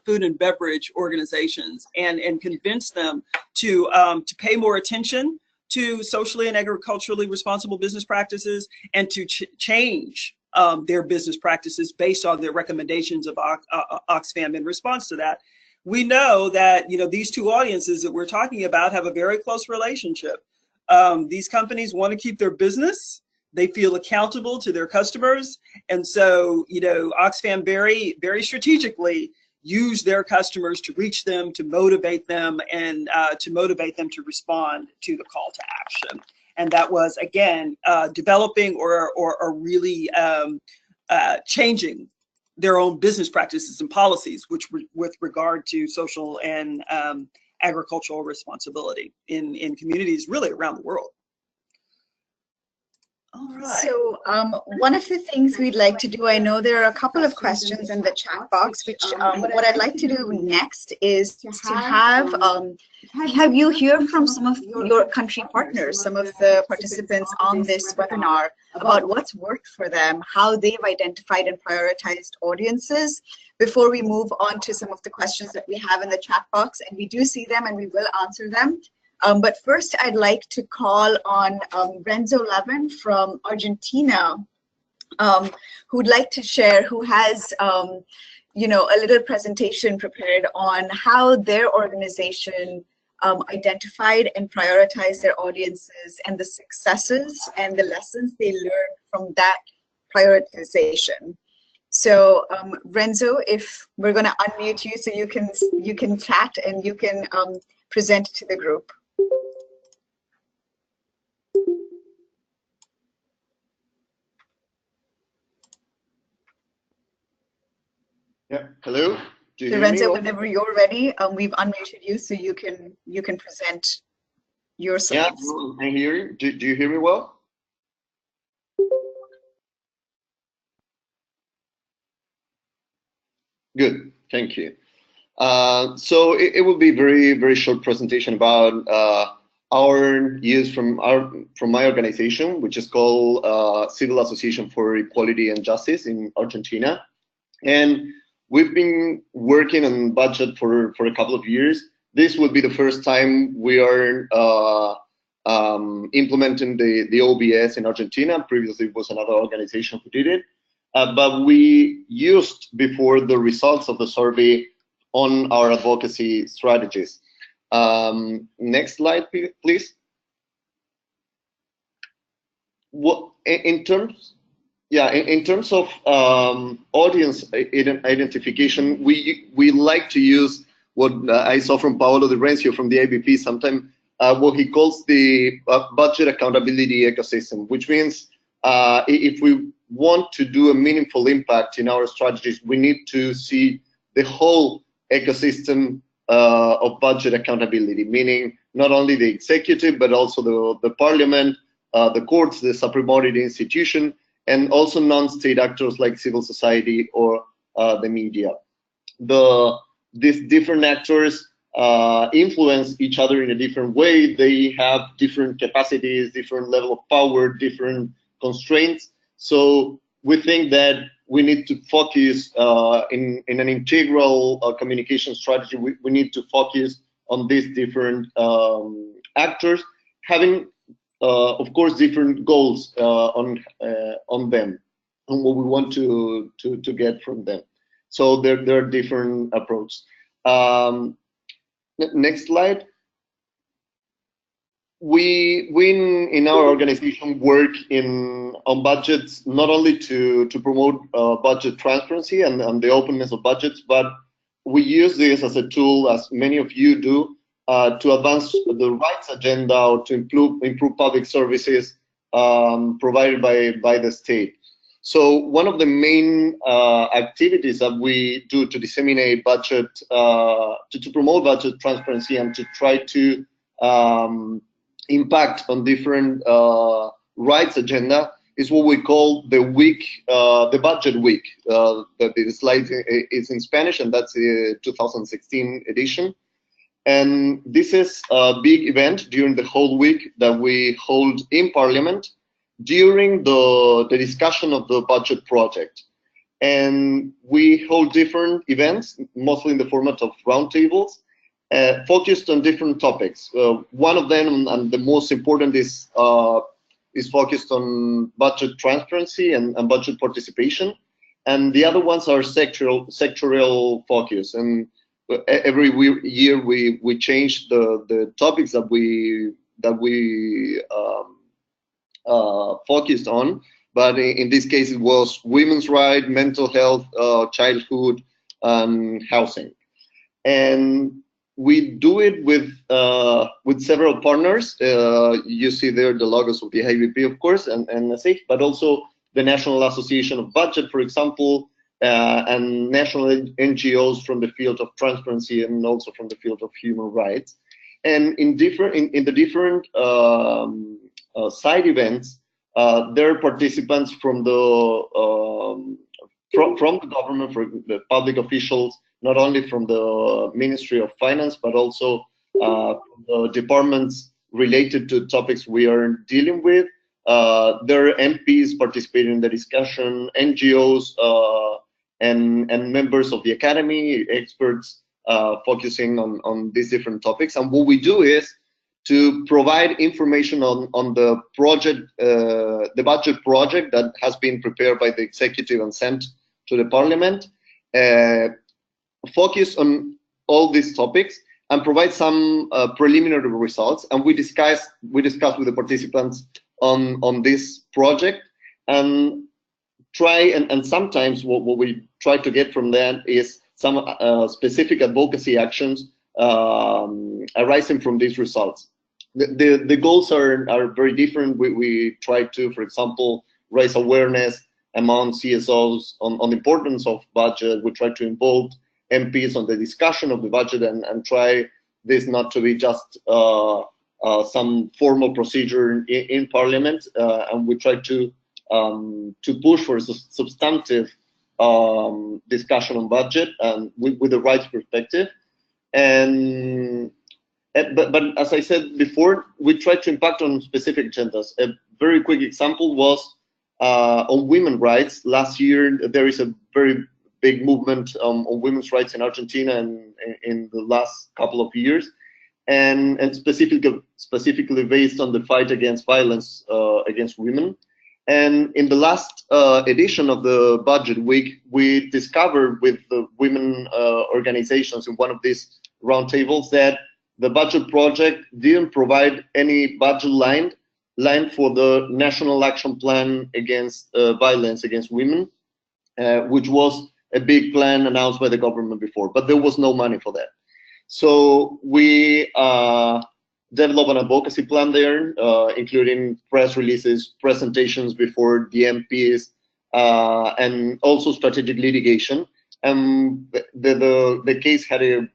food and beverage organizations and convince them to pay more attention to socially and agriculturally responsible business practices and to change their business practices based on their recommendations of Oxfam. In response to that, we know that these two audiences that we're talking about have a very close relationship. These companies want to keep their business. They feel accountable to their customers. And so, Oxfam very, very strategically use their customers to reach them, to motivate them, and to respond to the call to action. And that was, again, developing or really changing their own business practices and policies, which with regard to social and agricultural responsibility in communities really around the world. All right. So one of the things we'd like to do, I know there are a couple of questions in the chat box, which what I'd like to do next is to have you hear from some of your country partners, some of the participants on this webinar, about what's worked for them, how they've identified and prioritized audiences, before we move on to some of the questions that we have in the chat box. And we do see them and we will answer them. But first, I'd like to call on Renzo Levin from Argentina, who'd like to share, who has a little presentation prepared on how their organization identified and prioritized their audiences and the successes and the lessons they learned from that prioritization. So Renzo, if we're going to unmute you so you can chat and you can present to the group. Yeah. Hello. Do you So hear Renzo, me? whenever you're ready, we've unmuted you so you can present your slides. Yeah, I hear you. Do you hear me well? Good. Thank you. So it will be very, very short presentation about our use from my organization, which is called Civil Association for Equality and Justice in Argentina. And we've been working on budget for a couple of years. This will be the first time we are implementing the OBS in Argentina. Previously, it was another organization who did it. But we used before the results of the survey on our advocacy strategies. Next slide, please. What in terms of audience identification, we like to use what I saw from Paolo Di Renzio from the ABP, sometimes what he calls the budget accountability ecosystem, which means if we want to do a meaningful impact in our strategies, we need to see the whole ecosystem of budget accountability, meaning not only the executive, but also the parliament, the courts, the supreme institution, and also non-state actors like civil society or the media. These different actors influence each other in a different way. They have different capacities, different level of power, different constraints. So we think that we need to focus in an integral communication strategy. We need to focus on these different actors, having, of course, different goals on them and what we want to get from them. So there are different approaches. Next slide. We in our organization work on budgets not only to promote budget transparency and the openness of budgets, but we use this as a tool, as many of you do, to advance the rights agenda or to improve public services provided by the state. So one of the main activities that we do to disseminate budget, to promote budget transparency and to try to impact on different rights agenda is what we call the week, the budget week. The slide is in Spanish, and that's the 2016 edition. And this is a big event during the whole week that we hold in Parliament during the discussion of the budget project. And we hold different events, mostly in the format of roundtables, focused on different topics. One of them, and the most important, is focused on budget transparency and budget participation. And the other ones are sectoral focus. And every year we change the topics that we focused on. But in this case, it was women's rights, mental health, childhood, and housing. And we do it with several partners. You see there the logos of the IBP, of course, and NSA, but also the National Association of Budget, for example, and national NGOs from the field of transparency and also from the field of human rights. And in the different side events, there are participants from the government, from the public officials, not only from the Ministry of Finance, but also from the departments related to topics we are dealing with. There are MPs participating in the discussion, NGOs, and members of the academy, experts focusing on these different topics. And what we do is to provide information on the project, the budget project that has been prepared by the executive and sent to the Parliament, focus on all these topics and provide some preliminary results. And we discuss with the participants on this project and try, and sometimes what we try to get from that is some specific advocacy actions arising from these results. The goals are very different. We try to, for example, raise awareness among CSOs on the importance of budget. We try to involve MPs on the discussion of the budget and try this not to be just some formal procedure in Parliament, and we try to push for a substantive discussion on budget and with the right perspective. But as I said before, we try to impact on specific agendas. A very quick example was on women's rights. Last year, there is a very big movement on women's rights in Argentina and in the last couple of years, and specifically based on the fight against violence against women. And in the last edition of the Budget Week, we discovered with the women organizations in one of these roundtables that the budget project didn't provide any budget line for the National Action Plan against violence against women, which was a big plan announced by the government before, but there was no money for that. So we developed an advocacy plan there, including press releases, presentations before the MPs, and also strategic litigation. And the case had a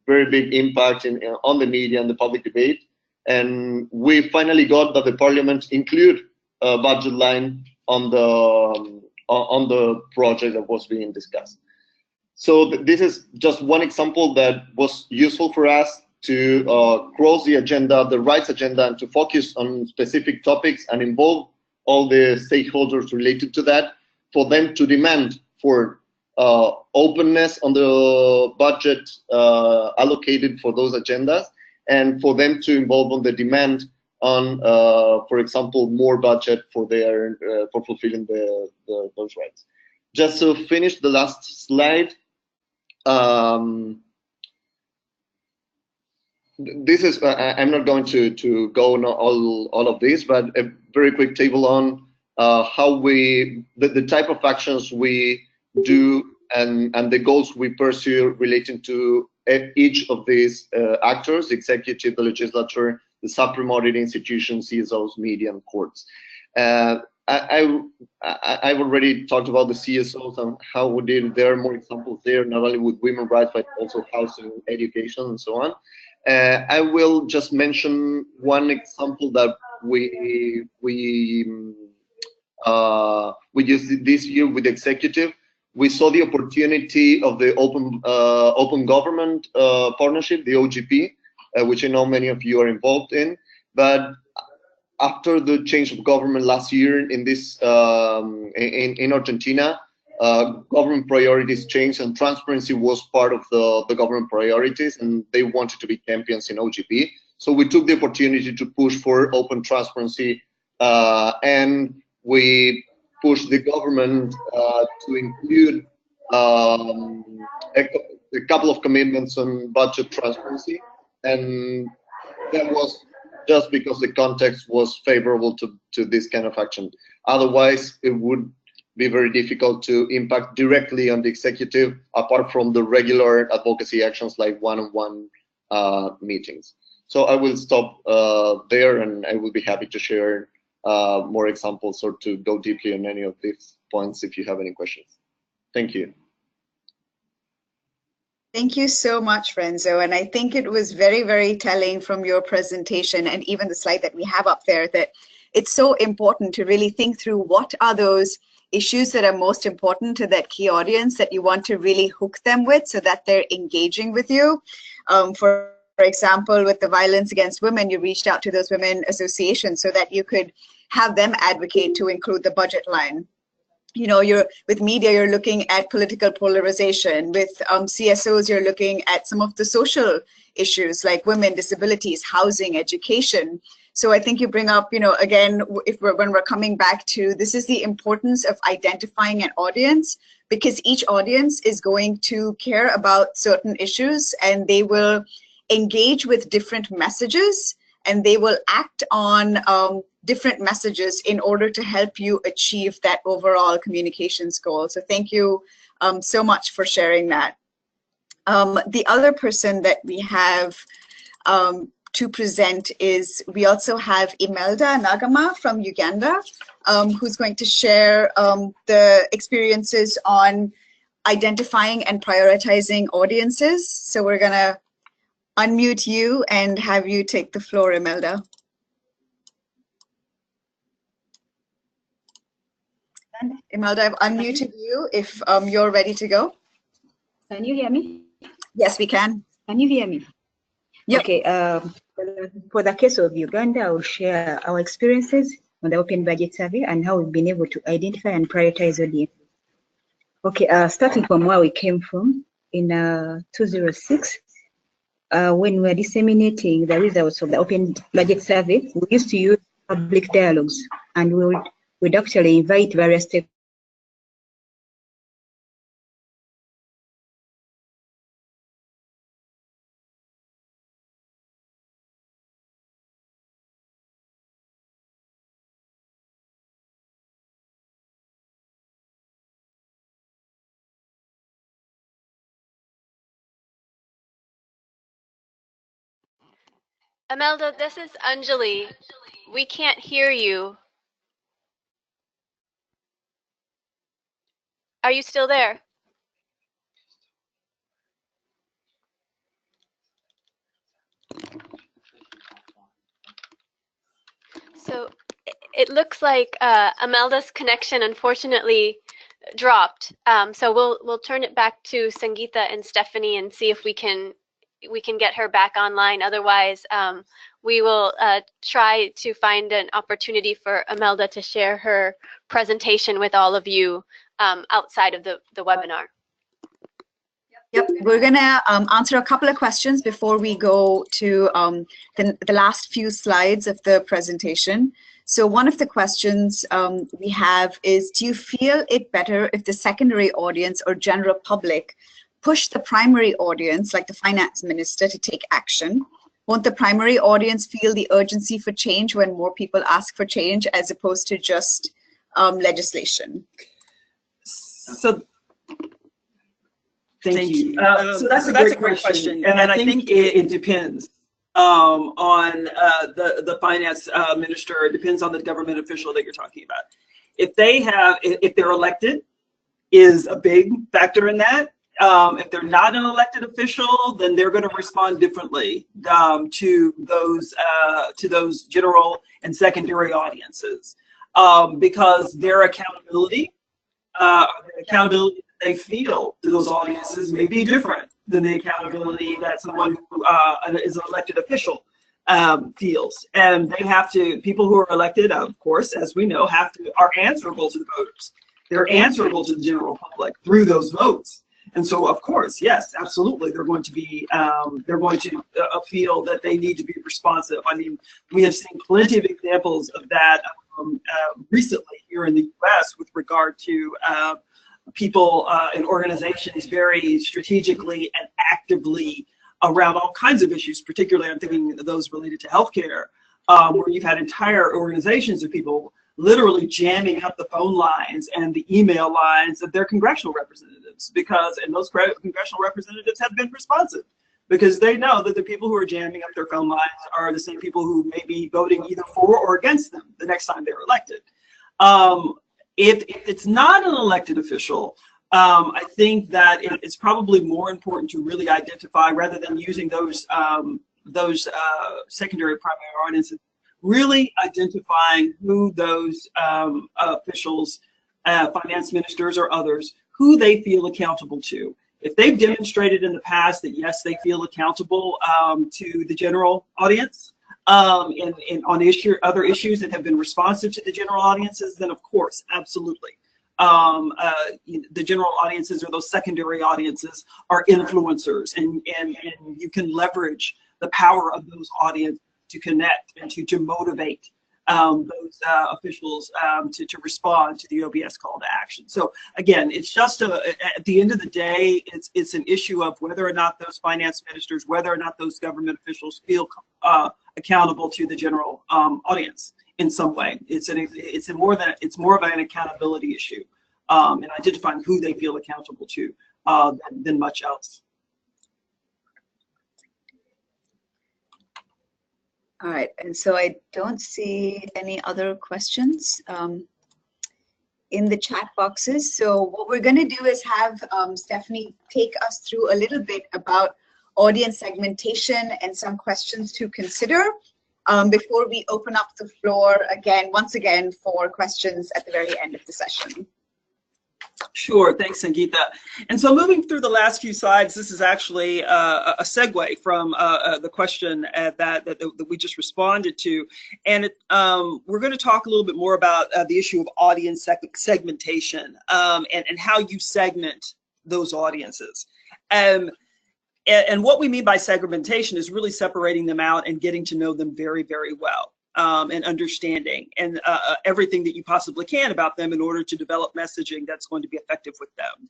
very big impact on the media and the public debate. And we finally got that the Parliament include a budget line on the project that was being discussed. So this is just one example that was useful for us to cross the agenda, the rights agenda, and to focus on specific topics and involve all the stakeholders related to that, for them to demand for openness on the budget allocated for those agendas, and for them to involve on the demand on, for example, more budget for their for fulfilling those rights. Just to finish the last slide, this is I'm not going to go on all of this, but a very quick table on how the type of actions we do and the goals we pursue relating to each of these actors: the executive, the legislature, the sub-promoted institutions, CSOs, media, and courts. I've already talked about the CSOs and how we did. There are more examples there, not only with women's rights, but also housing, education, and so on. I will just mention one example that we used this year with the executive. we saw the opportunity of the Open Government Partnership, the OGP, which I know many of you are involved in. But after the change of government last year in this in Argentina, government priorities changed, and transparency was part of the government priorities, and they wanted to be champions in OGP. So we took the opportunity to push for open transparency, and we pushed the government to include a couple of commitments on budget transparency, and that was just because the context was favorable to this kind of action. Otherwise, it would be very difficult to impact directly on the executive, apart from the regular advocacy actions like one-on-one meetings. So I will stop there, and I will be happy to share more examples or to go deeply on any of these points if you have any questions. Thank you. Thank you so much, Renzo. And I think it was very, very telling from your presentation and even the slide that we have up there that it's so important to really think through what are those issues that are most important to that key audience that you want to really hook them with so that they're engaging with you. For example, with the violence against women, you reached out to those women associations so that you could have them advocate to include the budget line. You know, with media, you're looking at political polarization. With CSOs, you're looking at some of the social issues like women, disabilities, housing, education. So I think you bring up, you know, again, when we're coming back to this is the importance of identifying an audience, because each audience is going to care about certain issues and they will engage with different messages and they will act on different messages in order to help you achieve that overall communications goal. So thank you so much for sharing that. The other person that we have to present is, we also have Imelda Nagama from Uganda, who's going to share the experiences on identifying and prioritizing audiences. So we're gonna unmute you and have you take the floor, Imelda. Imelda, I've unmuted you if you're ready to go. Can you hear me? Yes, we can. Can you hear me? Yep. Okay. For the case of Uganda, I will share our experiences on the Open Budget Survey and how we've been able to identify and prioritize audiences. Okay, starting from where we came from in 2006, when we were disseminating the results of the Open Budget Survey, we used to use public dialogues, and we would actually invite various stakeholders. Imelda, this is Anjali. We can't hear you. Are you still there? So it looks like Imelda's connection unfortunately dropped. So we'll turn it back to Sangeeta and Stephanie and see if we can get her back online. Otherwise, we will try to find an opportunity for Imelda to share her presentation with all of you outside of the webinar. Yep, we're gonna answer a couple of questions before we go to the last few slides of the presentation. So one of the questions we have is, do you feel it better if the secondary audience or general public push the primary audience, like the finance minister, to take action? Won't the primary audience feel the urgency for change when more people ask for change as opposed to just legislation? So, thank you. So that's a great question. And I think it depends on the finance minister. It depends on the government official that you're talking about. If they're elected, is a big factor in that. If they're not an elected official, then they're going to respond differently to those general and secondary audiences, because their accountability they feel to those audiences may be different than the accountability that someone who is an elected official feels. And they have to, people who are elected, of course, as we know, are answerable to the voters. They're answerable to the general public through those votes. And so, of course, yes, absolutely, they're going to be, feel that they need to be responsive. I mean, we have seen plenty of examples of that recently here in the U.S. with regard to people and organizations very strategically and actively around all kinds of issues, particularly I'm thinking of those related to healthcare, where you've had entire organizations of people literally jamming up the phone lines and the email lines of their congressional representatives, and those congressional representatives have been responsive because they know that the people who are jamming up their phone lines are the same people who may be voting either for or against them the next time they're elected. If it's not an elected official, I think that it's probably more important to really identify, rather than using those secondary primary audiences, really identifying who those officials, finance ministers or others, who they feel accountable to. If they've demonstrated in the past that yes, they feel accountable to the general audience, and on other issues that have been responsive to the general audiences, then of course, absolutely. The general audiences or those secondary audiences are influencers, and you can leverage the power of those audiences to connect and to motivate those officials to respond to the OBS call to action. So again, it's just at the end of the day, it's an issue of whether or not those finance ministers, whether or not those government officials feel accountable to the general audience in some way. It's more of an accountability issue, and identifying who they feel accountable to than much else. All right, and so I don't see any other questions in the chat boxes. So what we're going to do is have Stephanie take us through a little bit about audience segmentation and some questions to consider before we open up the floor once again for questions at the very end of the session. Sure, thanks, Sangeeta. And so moving through the last few slides, this is actually a segue from the question that we just responded to. And we're going to talk a little bit more about the issue of audience segmentation and how you segment those audiences. And what we mean by segmentation is really separating them out and getting to know them very, very well. And understanding and everything that you possibly can about them in order to develop messaging that's going to be effective with them.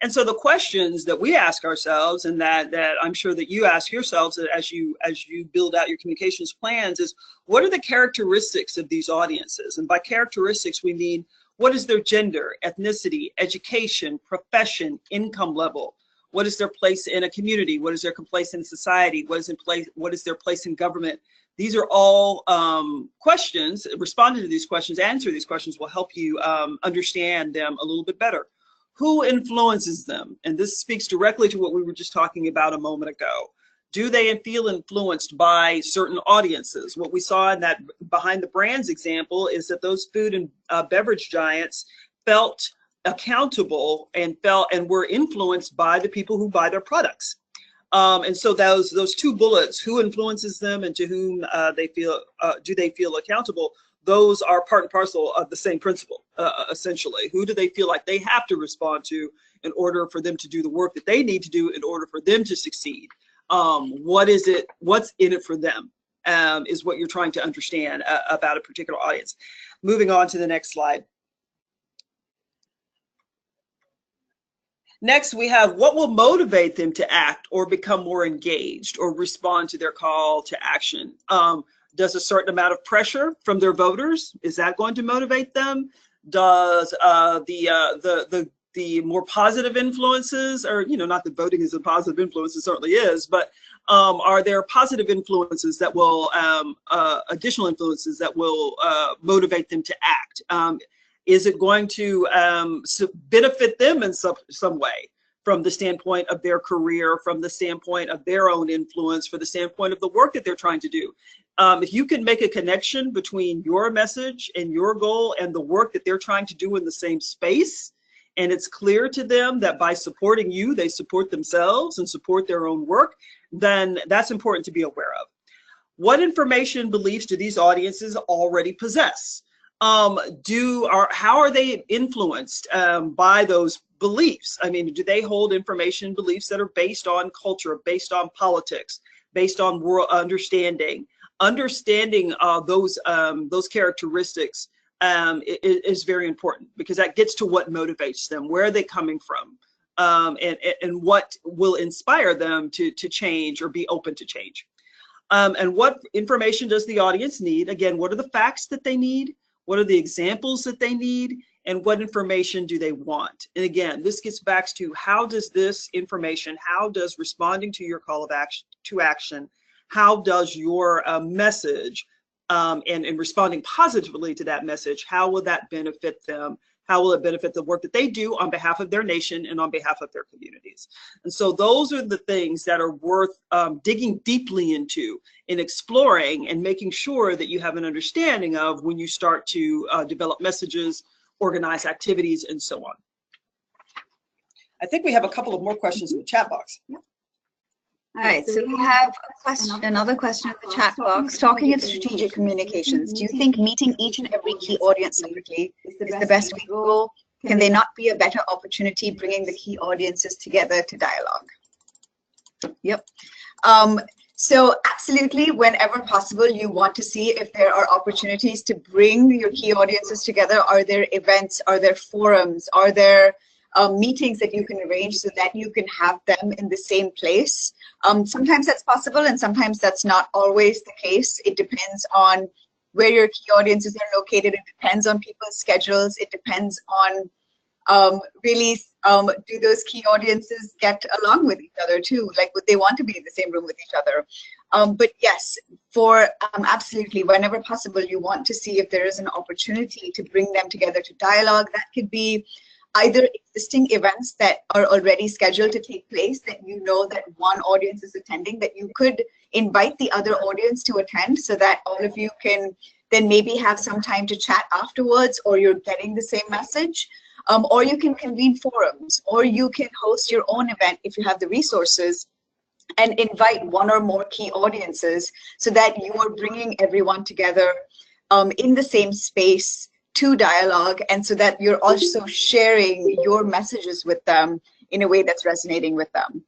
And so the questions that we ask ourselves, and that I'm sure that you ask yourselves as you build out your communications plans, is what are the characteristics of these audiences? And by characteristics, we mean what is their gender, ethnicity, education, profession, income level? What is their place in a community? What is their place in society? What is their place in government? These are all questions. Responding to these questions, answer these questions will help you understand them a little bit better. Who influences them? And this speaks directly to what we were just talking about a moment ago. Do they feel influenced by certain audiences? What we saw in that behind the brands example is that those food and beverage giants felt accountable and were influenced by the people who buy their products. And so those two bullets, who influences them and to whom do they feel accountable, those are part and parcel of the same principle, essentially. Who do they feel like they have to respond to in order for them to do the work that they need to do in order for them to succeed? What's in it for them is what you're trying to understand about a particular audience. Moving on to the next slide. Next, we have what will motivate them to act or become more engaged or respond to their call to action. Does a certain amount of pressure from their voters, is that going to motivate them? Does the more positive influences, or not that voting is a positive influence, it certainly is, but are there positive influences that will, additional influences that will motivate them to act? Is it going to benefit them in some way, from the standpoint of their career, from the standpoint of their own influence, for the standpoint of the work that they're trying to do? If you can make a connection between your message and your goal and the work that they're trying to do in the same space, and it's clear to them that by supporting you, they support themselves and support their own work, then that's important to be aware of. What information, beliefs do these audiences already possess? How are they influenced by those beliefs? I mean, do they hold information, beliefs that are based on culture, based on politics, based on world understanding? Understanding those characteristics is very important, because that gets to what motivates them, where are they coming from, and what will inspire them to change or be open to change. And what information does the audience need? Again, what are the facts that they need? What are the examples that they need? And what information do they want? And again, this gets back to how does this information, how does responding to your call of action, how does your message and responding positively to that message, how will that benefit them? How will it benefit the work that they do on behalf of their nation and on behalf of their communities? And so those are the things that are worth digging deeply into and exploring and making sure that you have an understanding of when you start to develop messages, organize activities, and so on. I think we have a couple of more questions in the chat box. All right, so we have another question in the chat box. Talking in strategic communications, do you think meeting each and every key audience separately is the best way to go? Can they not be a better opportunity bringing the key audiences together to dialogue? Yep. So absolutely, whenever possible, you want to see if there are opportunities to bring your key audiences together. Are there events? Are there forums? Are there meetings that you can arrange so that you can have them in the same place? Sometimes that's possible, and sometimes that's not always the case. It depends on where your key audiences are located. It depends on people's schedules. It depends on really, do those key audiences get along with each other too? Like, would they want to be in the same room with each other? But yes, for absolutely, whenever possible, you want to see if there is an opportunity to bring them together to dialogue. That could be either existing events that are already scheduled to take place that you know that one audience is attending, that you could invite the other audience to attend so that all of you can then maybe have some time to chat afterwards, or you're getting the same message. Or you can convene forums, or you can host your own event if you have the resources and invite one or more key audiences so that you are bringing everyone together in the same space to dialogue, and so that you're also sharing your messages with them in a way that's resonating with them.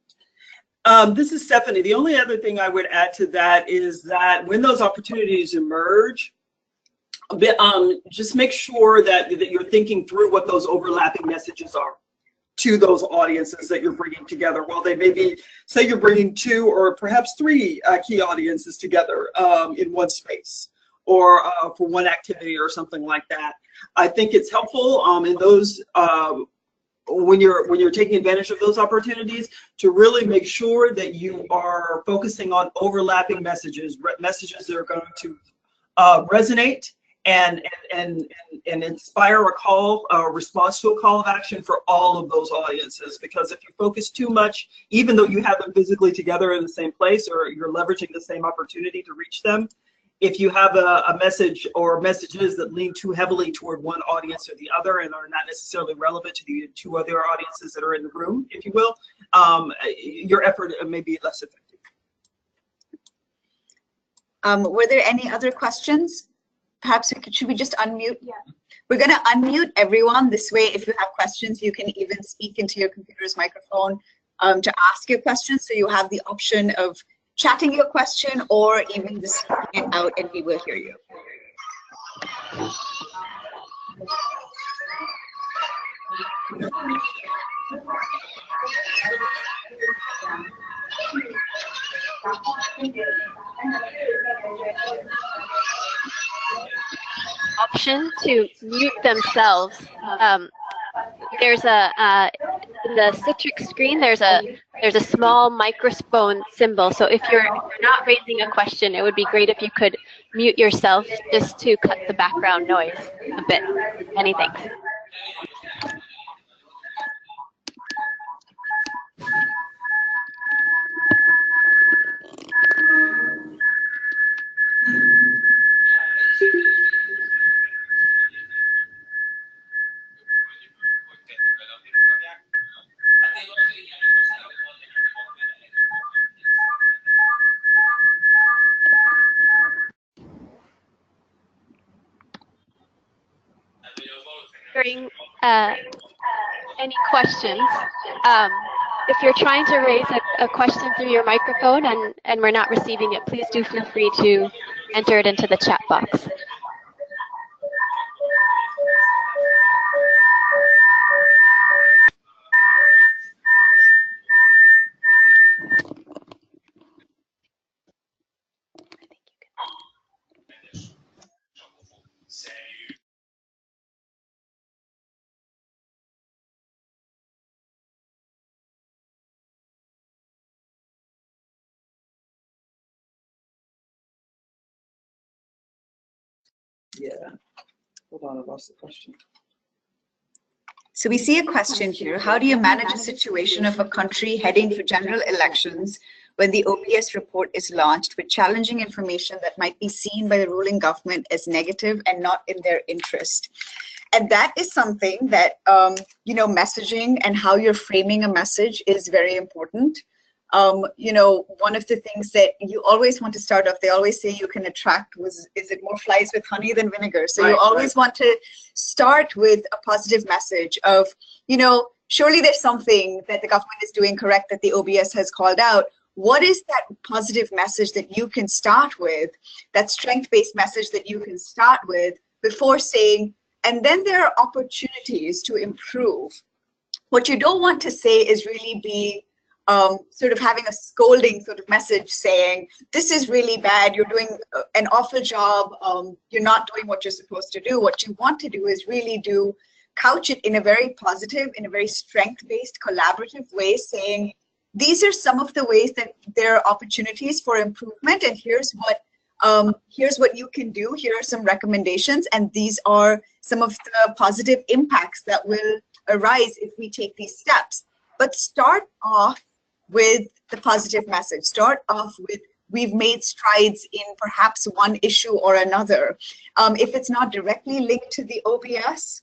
This is Stephanie. The only other thing I would add to that is that when those opportunities emerge, just make sure that you're thinking through what those overlapping messages are to those audiences that you're bringing together. Well, they may be, say you're bringing 2 or perhaps 3 key audiences together in one space, or for one activity or something like that. I think it's helpful in those when you're taking advantage of those opportunities to really make sure that you are focusing on overlapping messages, messages that are going to resonate and inspire a response to a call of action for all of those audiences. Because if you focus too much, even though you have them physically together in the same place, or you're leveraging the same opportunity to reach them, if you have a message or messages that lean too heavily toward one audience or the other and are not necessarily relevant to the 2 other audiences that are in the room, if you will, your effort may be less effective. Were there any other questions? Perhaps should we just unmute? Yeah. We're going to unmute everyone. This way, if you have questions, you can even speak into your computer's microphone to ask your questions. So you have the option of chatting your question or even just speaking it out, and we will hear you. Option to mute themselves. There's a in the Citrix screen. There's a small microphone symbol. So if you're not raising a question, it would be great if you could mute yourself just to cut the background noise a bit. Many thanks. hearing any questions. If you're trying to raise a question through your microphone and we're not receiving it, please do feel free to enter it into the chat box. Yeah. Hold on, I lost the question. So we see a question here. How do you manage a situation of a country heading for general elections when the OBS report is launched with challenging information that might be seen by the ruling government as negative and not in their interest? And that is something that, you know, messaging and how you're framing a message is very important. You know, one of the things that you always want to start off, they always say you can attract, is it more flies with honey than vinegar? So you always want to start with a positive message of, you know, surely there's something that the government is doing correct that the OBS has called out. What is that positive message that you can start with, that strength-based message that you can start with before saying, and then there are opportunities to improve. What you don't want to say is really be sort of having a scolding sort of message saying, this is really bad, you're doing an awful job, you're not doing what you're supposed to do. What you want to do is really couch it in a very positive, in a very strength-based, collaborative way, saying, these are some of the ways that there are opportunities for improvement, and here's what you can do, here are some recommendations, and these are some of the positive impacts that will arise if we take these steps. But start off with the positive message. Start off with, we've made strides in perhaps one issue or another. If it's not directly linked to the OBS,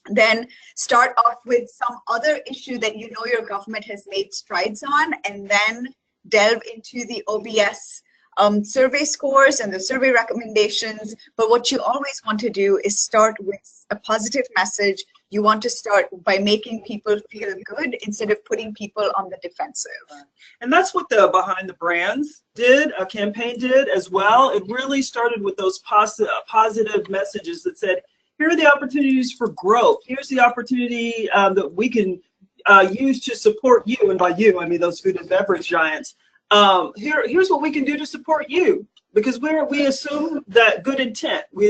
then start off with some other issue that you know your government has made strides on, and then delve into the OBS survey scores and the survey recommendations. But what you always want to do is start with a positive message. You want to start by making people feel good instead of putting people on the defensive. And that's what the Behind the Brands did, a campaign did as well. It really started with those positive messages that said, here are the opportunities for growth. Here's the opportunity that we can use to support you. And by you, I mean those food and beverage giants. Here's what we can do to support you. Because we assume that good intent, we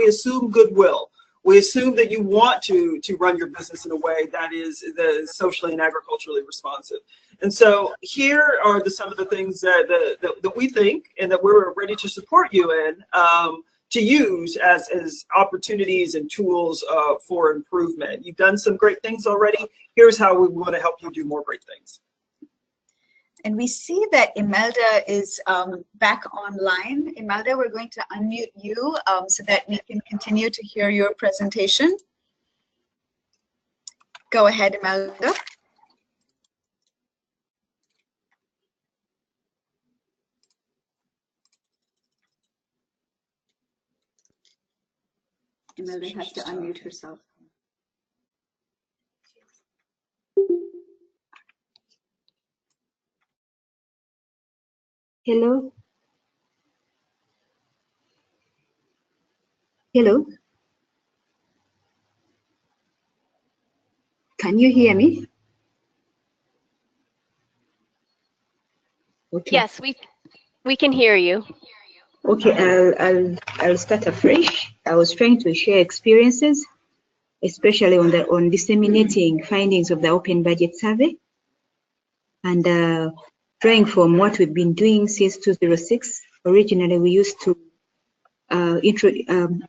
assume goodwill. We assume that you want to run your business in a way that is socially and agriculturally responsive. And so here are some of the things that we think and that we're ready to support you in, to use as opportunities and tools for improvement. You've done some great things already. Here's how we want to help you do more great things. And we see that Imelda is back online. Imelda, we're going to unmute you so that we can continue to hear your presentation. Go ahead, Imelda. Imelda has to unmute herself. Hello. Hello. Can you hear me? Okay. Yes, we can hear you. Okay, I'll start afresh. I was trying to share experiences, especially on disseminating findings of the Open Budget Survey, and drawing from what we've been doing since 2006. Originally, we used to invite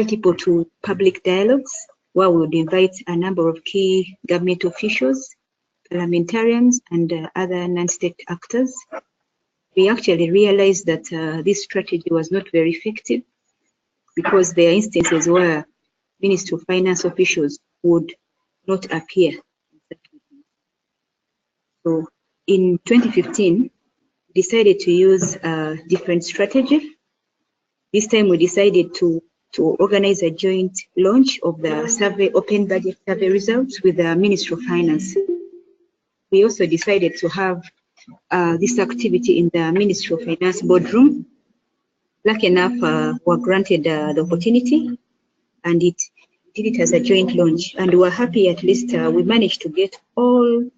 people to public dialogues, where we would invite a number of key government officials, parliamentarians, and other non-state actors. We actually realized that this strategy was not very effective because there are instances where Ministry of Finance officials would not appear. So in 2015, we decided to use a different strategy. This time we decided to to organize a joint launch of the survey, Open Budget Survey results with the Ministry of Finance. We also decided to have this activity in the Ministry of Finance boardroom. Lucky enough, were granted the opportunity, and it did it as a joint launch. And we're happy at least we managed to get all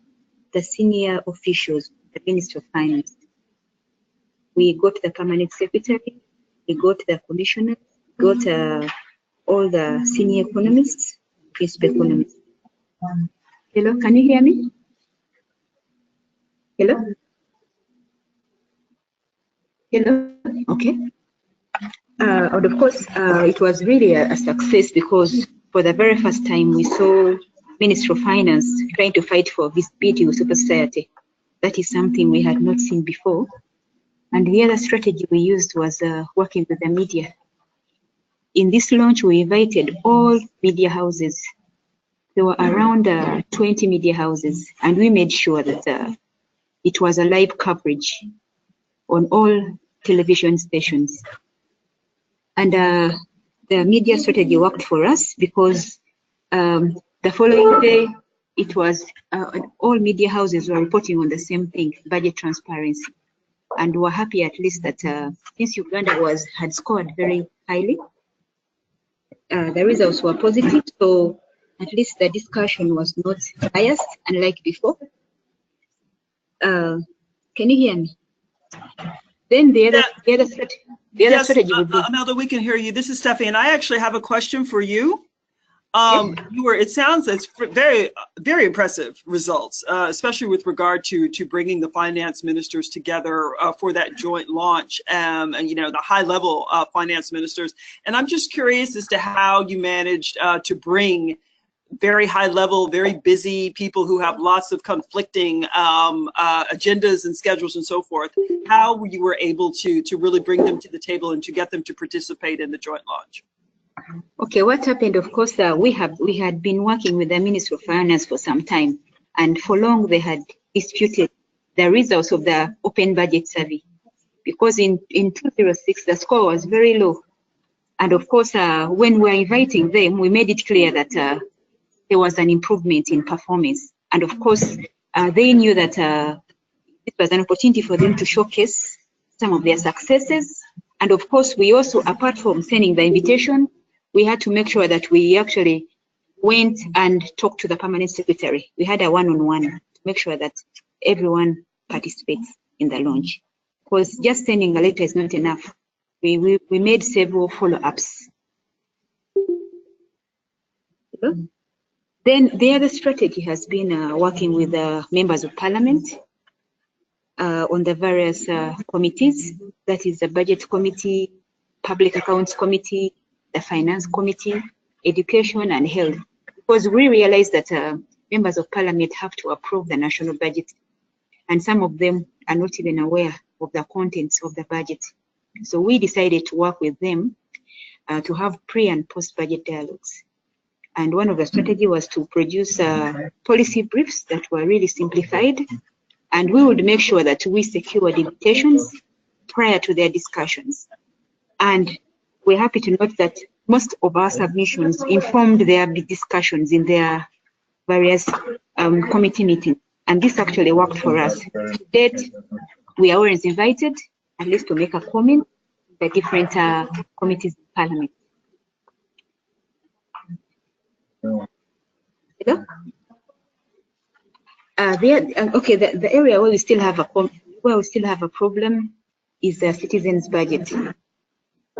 the senior officials, the Ministry of Finance. We got the permanent secretary, we got the commissioner, got all the senior economists, principal economists. Hello, can you hear me? Hello? Hello? Okay. And of course, it was really a success because for the very first time we saw Ministry of Finance trying to fight for visibility with civil society. That is something we had not seen before. And the other strategy we used was working with the media. In this launch, we invited all media houses. There were around 20 media houses, and we made sure that it was a live coverage on all television stations. And the media strategy worked for us because the following day, it was all media houses were reporting on the same thing, budget transparency. And we're happy at least that since Uganda had scored very highly, the results were positive. So at least the discussion was not biased, unlike before. Can you hear me? Then the other strategy would be. Imelda, we can hear you. This is Stephanie, and I actually have a question for you. It sounds it's very, very impressive results, especially with regard to bringing the finance ministers together for that joint launch, and the high-level finance ministers. And I'm just curious as to how you managed to bring very high-level, very busy people who have lots of conflicting agendas and schedules and so forth. How you were able to really bring them to the table and to get them to participate in the joint launch? Okay, what happened, of course, we had been working with the Ministry of Finance for some time, and for long they had disputed the results of the Open Budget Survey, because in 2006 the score was very low. And of course, when we were inviting them, we made it clear that there was an improvement in performance. And of course, they knew that it was an opportunity for them to showcase some of their successes. And of course, we also, apart from sending the invitation, we had to make sure that we actually went and talked to the permanent secretary. We had a one-on-one to make sure that everyone participates in the launch. Because just sending a letter is not enough. We made several follow-ups. Then the other strategy has been working with the members of parliament on the various committees. That is the budget committee, public accounts committee, the finance committee, education and health. Because we realized that members of parliament have to approve the national budget, and some of them are not even aware of the contents of the budget. So we decided to work with them to have pre and post budget dialogues. And one of the strategies was to produce policy briefs that were really simplified, and we would make sure that we secured invitations prior to their discussions. And we're happy to note that most of our submissions informed their discussions in their various committee meetings, and this actually worked for us. To date, we are always invited, at least to make a comment, the different committees in parliament. Hello? The area where we still have a problem is the citizens' budget.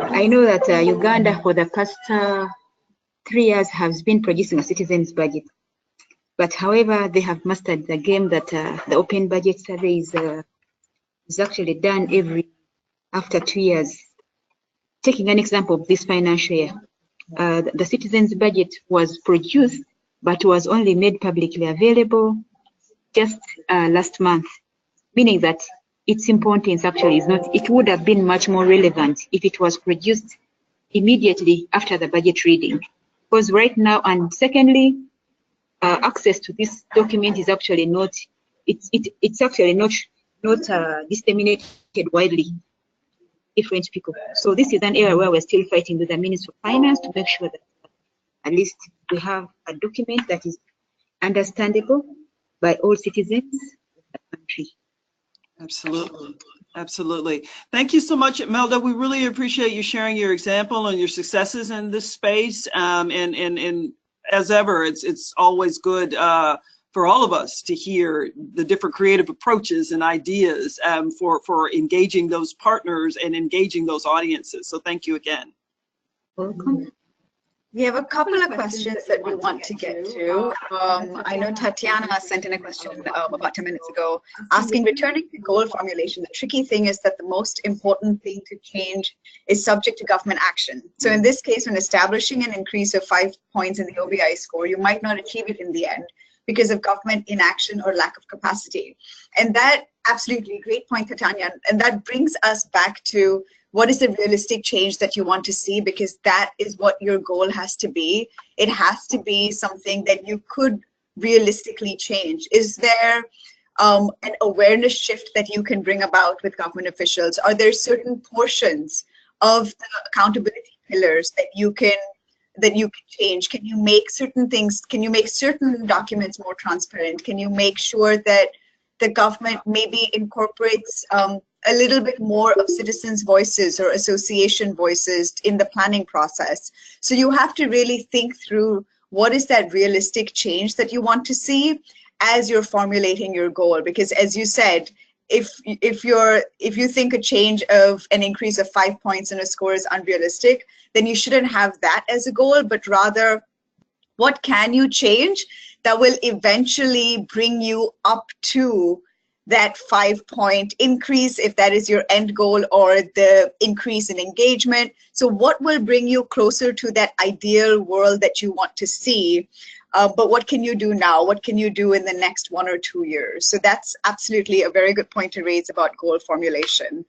I know that Uganda for the past 3 years has been producing a citizens' budget, but however they have mastered the game that the Open Budget Survey is actually done after 2 years. Taking an example of this financial year, the citizens' budget was produced, but was only made publicly available just last month, meaning that its importance actually is not, it would have been much more relevant if it was produced immediately after the budget reading. Because right now, and secondly, access to this document is actually not, it's actually not disseminated widely. different people. So this is an area where we're still fighting with the Minister of Finance to make sure that at least we have a document that is understandable by all citizens of the country. Absolutely. Absolutely. Thank you so much, Imelda. We really appreciate you sharing your example and your successes in this space. And as ever, it's always good for all of us to hear the different creative approaches and ideas for engaging those partners and engaging those audiences. So thank you again. Welcome. We have a couple of questions that we want to get to. I know Tatiana sent in a question about 10 minutes ago asking, returning to goal formulation, the tricky thing is that the most important thing to change is subject to government action. So in this case, when establishing an increase of 5 points in the OBI score, you might not achieve it in the end because of government inaction or lack of capacity. And that, absolutely, great point, Tatiana. And that brings us back to what is the realistic change that you want to see, because that is what your goal has to be. It has to be something that you could realistically change. Is there an awareness shift that you can bring about with government officials? Are there certain portions of the accountability pillars that you can change? Can you make certain things, can you make certain documents more transparent? Can you make sure that the government maybe incorporates a little bit more of citizens' voices or association voices in the planning process? So you have to really think through what is that realistic change that you want to see as you're formulating your goal. Because as you said, if you think a change of an increase of 5 points in a score is unrealistic, then you shouldn't have that as a goal, but rather what can you change that will eventually bring you up to that 5 point increase, if that is your end goal, or the increase in engagement. So what will bring you closer to that ideal world that you want to see? But what can you do now? What can you do in the next 1 or 2 years? So that's absolutely a very good point to raise about goal formulation.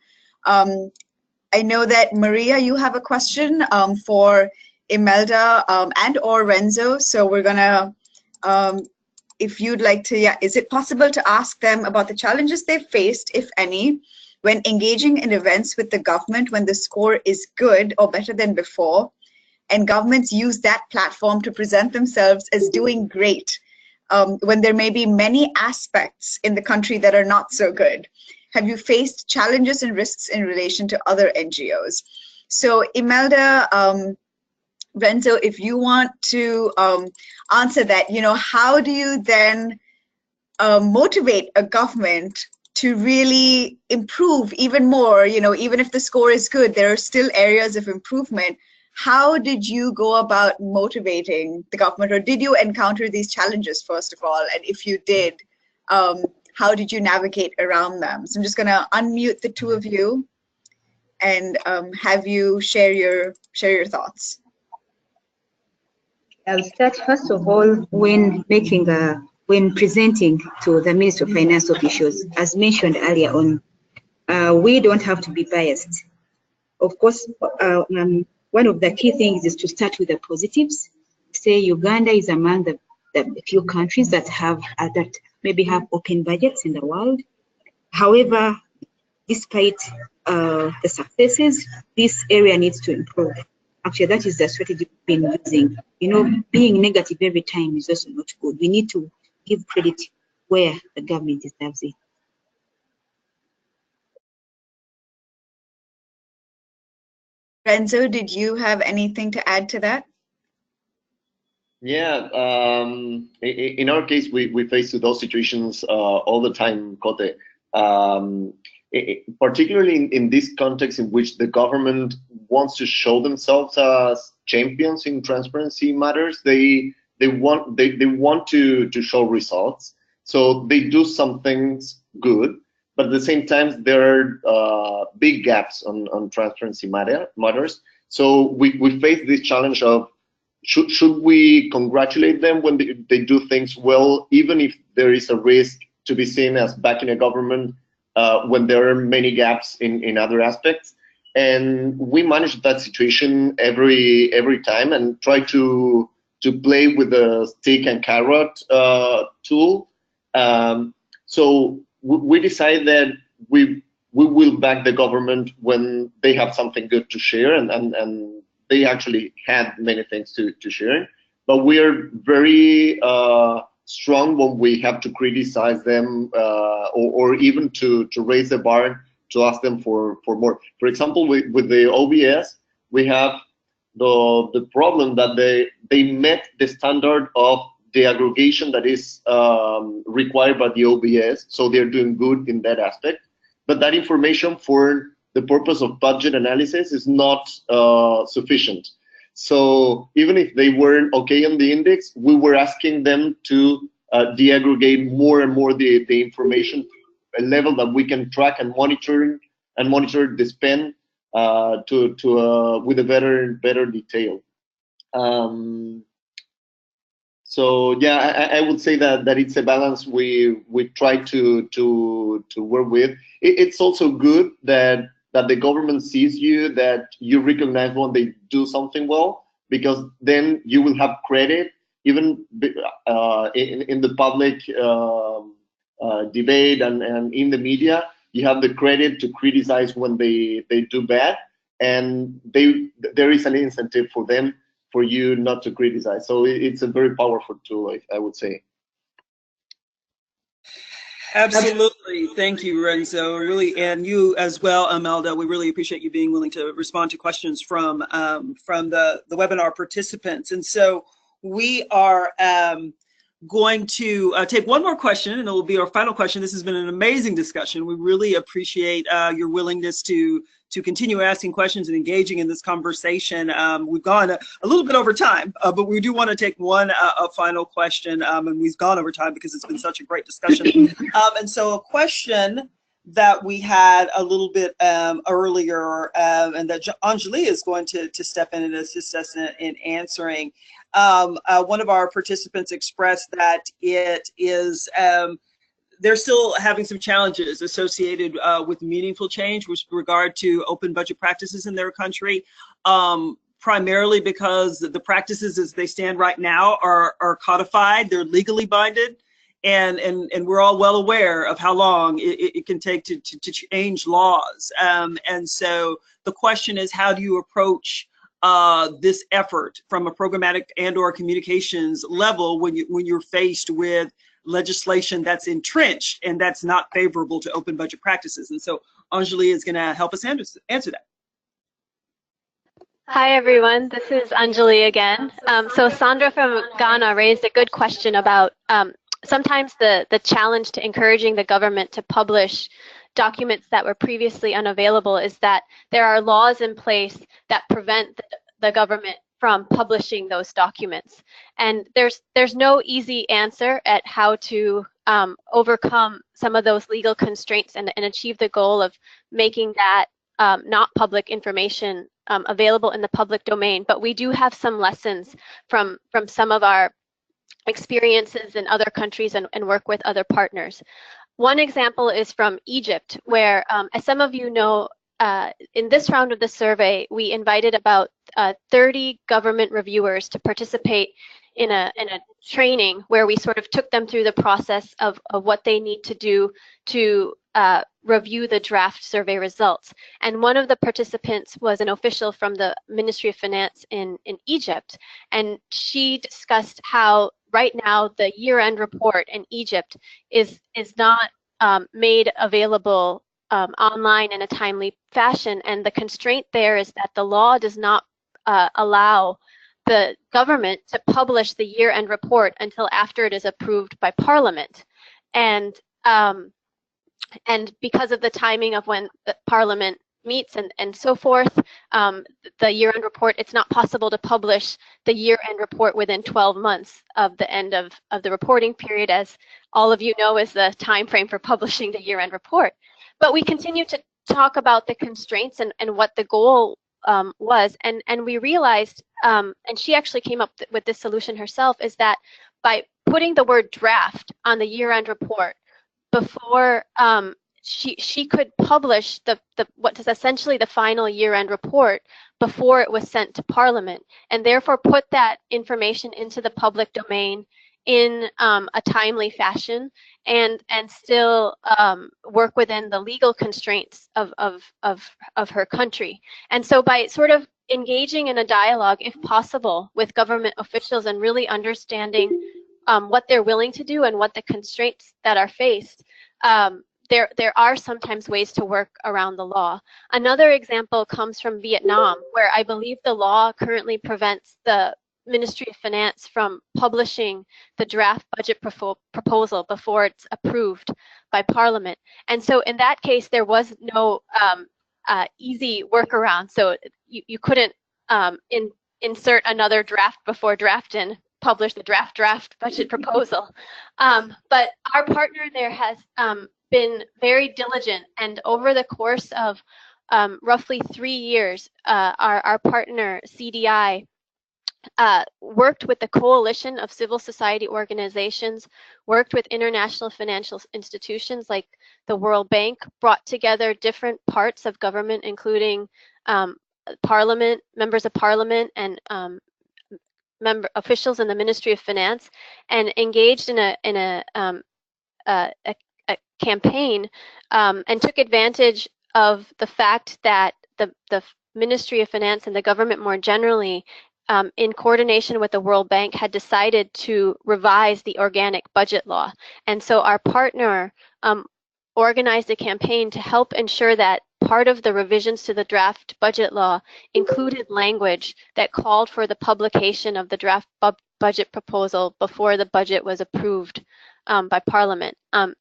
I know that Maria, you have a question for Imelda and or Renzo. So we're gonna, if you'd like to, yeah, is it possible to ask them about the challenges they've faced, if any, when engaging in events with the government when the score is good or better than before, and governments use that platform to present themselves as doing great, when there may be many aspects in the country that are not so good? Have you faced challenges and risks in relation to other NGOs? So Imelda, Renzo, if you want to answer that, you know, how do you then motivate a government to really improve even more? You know, even if the score is good, there are still areas of improvement. How did you go about motivating the government, or did you encounter these challenges first of all? And if you did, how did you navigate around them? So I'm just gonna unmute the two of you and have you share your thoughts. I'll start first of all when presenting to the Minister of Finance officials, as mentioned earlier on, we don't have to be biased. Of course, one of the key things is to start with the positives. Say Uganda is among the few countries that maybe have open budgets in the world. However, despite the successes, this area needs to improve. Actually, that is the strategy we've been using. You know, being negative every time is also not good. We need to give credit where the government deserves it. Renzo, did you have anything to add to that? Yeah, in our case, we face those situations all the time, Kote. Particularly in this context in which the government wants to show themselves as champions in transparency matters, they want to show results. So they do some things good, but at the same time there are big gaps on transparency matters. So we face this challenge of should we congratulate them when they do things well, even if there is a risk to be seen as backing a government when there are many gaps in other aspects. And we manage that situation every time and try to play with the stick and carrot tool. So we decide that we will back the government when they have something good to share, and they actually had many things to share. But we are very strong when we have to criticize them or even to raise the bar to ask them for more. For example, with the OBS, we have the problem that they met the standard of the aggregation that is required by the OBS, so they're doing good in that aspect. But that information for the purpose of budget analysis is not sufficient. So even if they weren't okay on the index, we were asking them to deaggregate more and more the information, a level that we can track and monitor the spend with a better detail. So yeah, I would say that it's a balance we try to work with. It's also good that the government sees you, that you recognize when they do something well, because then you will have credit even in the public debate and in the media. You have the credit to criticize when they do bad, and there is an incentive for you not to criticize. So it's a very powerful tool, I would say. Absolutely. Thank you, Renzo. Really, and you as well, Imelda. We really appreciate you being willing to respond to questions from the webinar participants. And so we are going to take one more question, and it will be our final question. This has been an amazing discussion. We really appreciate your willingness to continue asking questions and engaging in this conversation. We've gone a little bit over time, but we do want to take one final question, and we've gone over time because it's been such a great discussion. And so a question that we had a little bit earlier, and that Anjali is going to step in and assist us in answering. One of our participants expressed that it is they're still having some challenges associated with meaningful change with regard to open budget practices in their country, primarily because the practices as they stand right now are codified, they're legally binded, and we're all well aware of how long it can take to change laws. And so the question is, how do you approach this effort from a programmatic and/or communications level when you're faced with legislation that's entrenched and that's not favorable to open budget practices? And so Anjali is going to help us answer that. Hi everyone, this is Anjali again. So Sandra from Ghana raised a good question about sometimes the challenge to encouraging the government to publish documents that were previously unavailable is that there are laws in place that prevent the government from publishing those documents. And there's no easy answer at how to overcome some of those legal constraints and achieve the goal of making that not public information available in the public domain. But we do have some lessons from some of our experiences in other countries and work with other partners. One example is from Egypt, where, as some of you know, in this round of the survey, we invited about 30 government reviewers to participate in a training where we sort of took them through the process of what they need to do to review the draft survey results. And one of the participants was an official from the Ministry of Finance in Egypt, and she discussed how right now the year-end report in Egypt is not made available online in a timely fashion, and the constraint there is that the law does not allow the government to publish the year-end report until after it is approved by Parliament. And because of the timing of when the Parliament meets and so forth, the year-end report, it's not possible to publish the year-end report within 12 months of the end of the reporting period, as all of you know is the time frame for publishing the year-end report. But we continue to talk about the constraints and what the goal was, and we realized, and she actually came up with this solution herself, is that by putting the word draft on the year-end report before she could publish what is essentially the final year-end report before it was sent to Parliament, and therefore put that information into the public domain in a timely fashion and still work within the legal constraints of her country. And so by sort of engaging in a dialogue, if possible, with government officials and really understanding what they're willing to do and what the constraints that are faced, there are sometimes ways to work around the law. Another example comes from Vietnam, where I believe the law currently prevents the Ministry of Finance from publishing the draft budget proposal before it's approved by Parliament. And so in that case, there was no easy workaround. So you couldn't insert another draft before draft and publish the draft budget proposal. But our partner there has been very diligent, and over the course of roughly 3 years, our partner CDI worked with the coalition of civil society organizations, worked with international financial institutions like the World Bank, brought together different parts of government, including Parliament, members of Parliament, and officials in the Ministry of Finance, and engaged in a campaign and took advantage of the fact that the Ministry of Finance and the government more generally, in coordination with the World Bank, had decided to revise the organic budget law. And so our partner organized a campaign to help ensure that part of the revisions to the draft budget law included language that called for the publication of the draft budget proposal before the budget was approved by Parliament.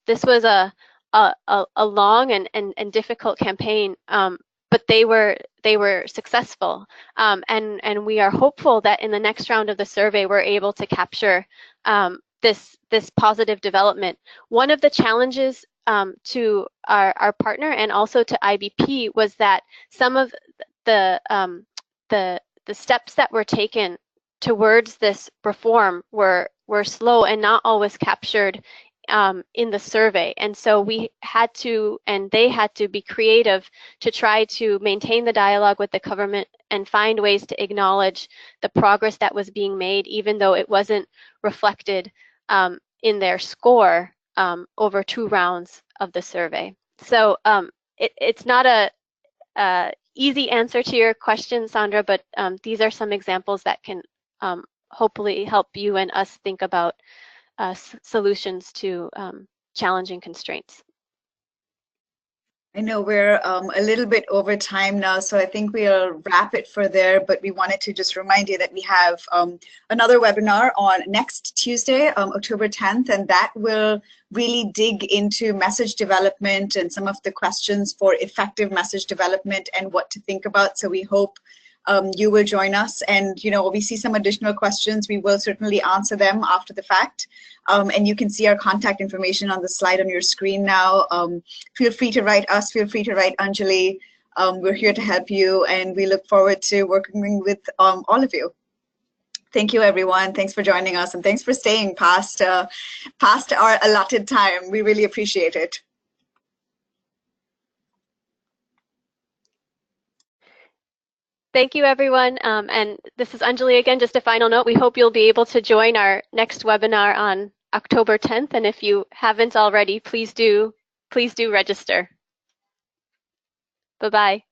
This was a long and difficult campaign, but they were successful, and we are hopeful that in the next round of the survey we're able to capture this positive development. One of the challenges to our partner and also to IBP was that some of the steps that were taken towards this reform were slow and not always captured in the survey. And so we had to, and they had to, be creative to try to maintain the dialogue with the government and find ways to acknowledge the progress that was being made, even though it wasn't reflected in their score over 2 rounds of the survey. So it's not a easy answer to your question, Sandra, but these are some examples that can hopefully help you and us think about solutions to challenging constraints. I know we're a little bit over time now, so I think we'll wrap it for there, but we wanted to just remind you that we have another webinar on next Tuesday, October 10th, and that will really dig into message development and some of the questions for effective message development and what to think about. So we hope you will join us, and we see some additional questions. We will certainly answer them after the fact, and you can see our contact information on the slide on your screen now. Feel free to write us, feel free to write Anjali. We're here to help you, and we look forward to working with all of you. Thank you, everyone. Thanks for joining us, and thanks for staying past our allotted time. We really appreciate it. Thank you, everyone. And this is Anjali again. Just a final note, we hope you'll be able to join our next webinar on October 10th. And if you haven't already, please do register. Bye-bye.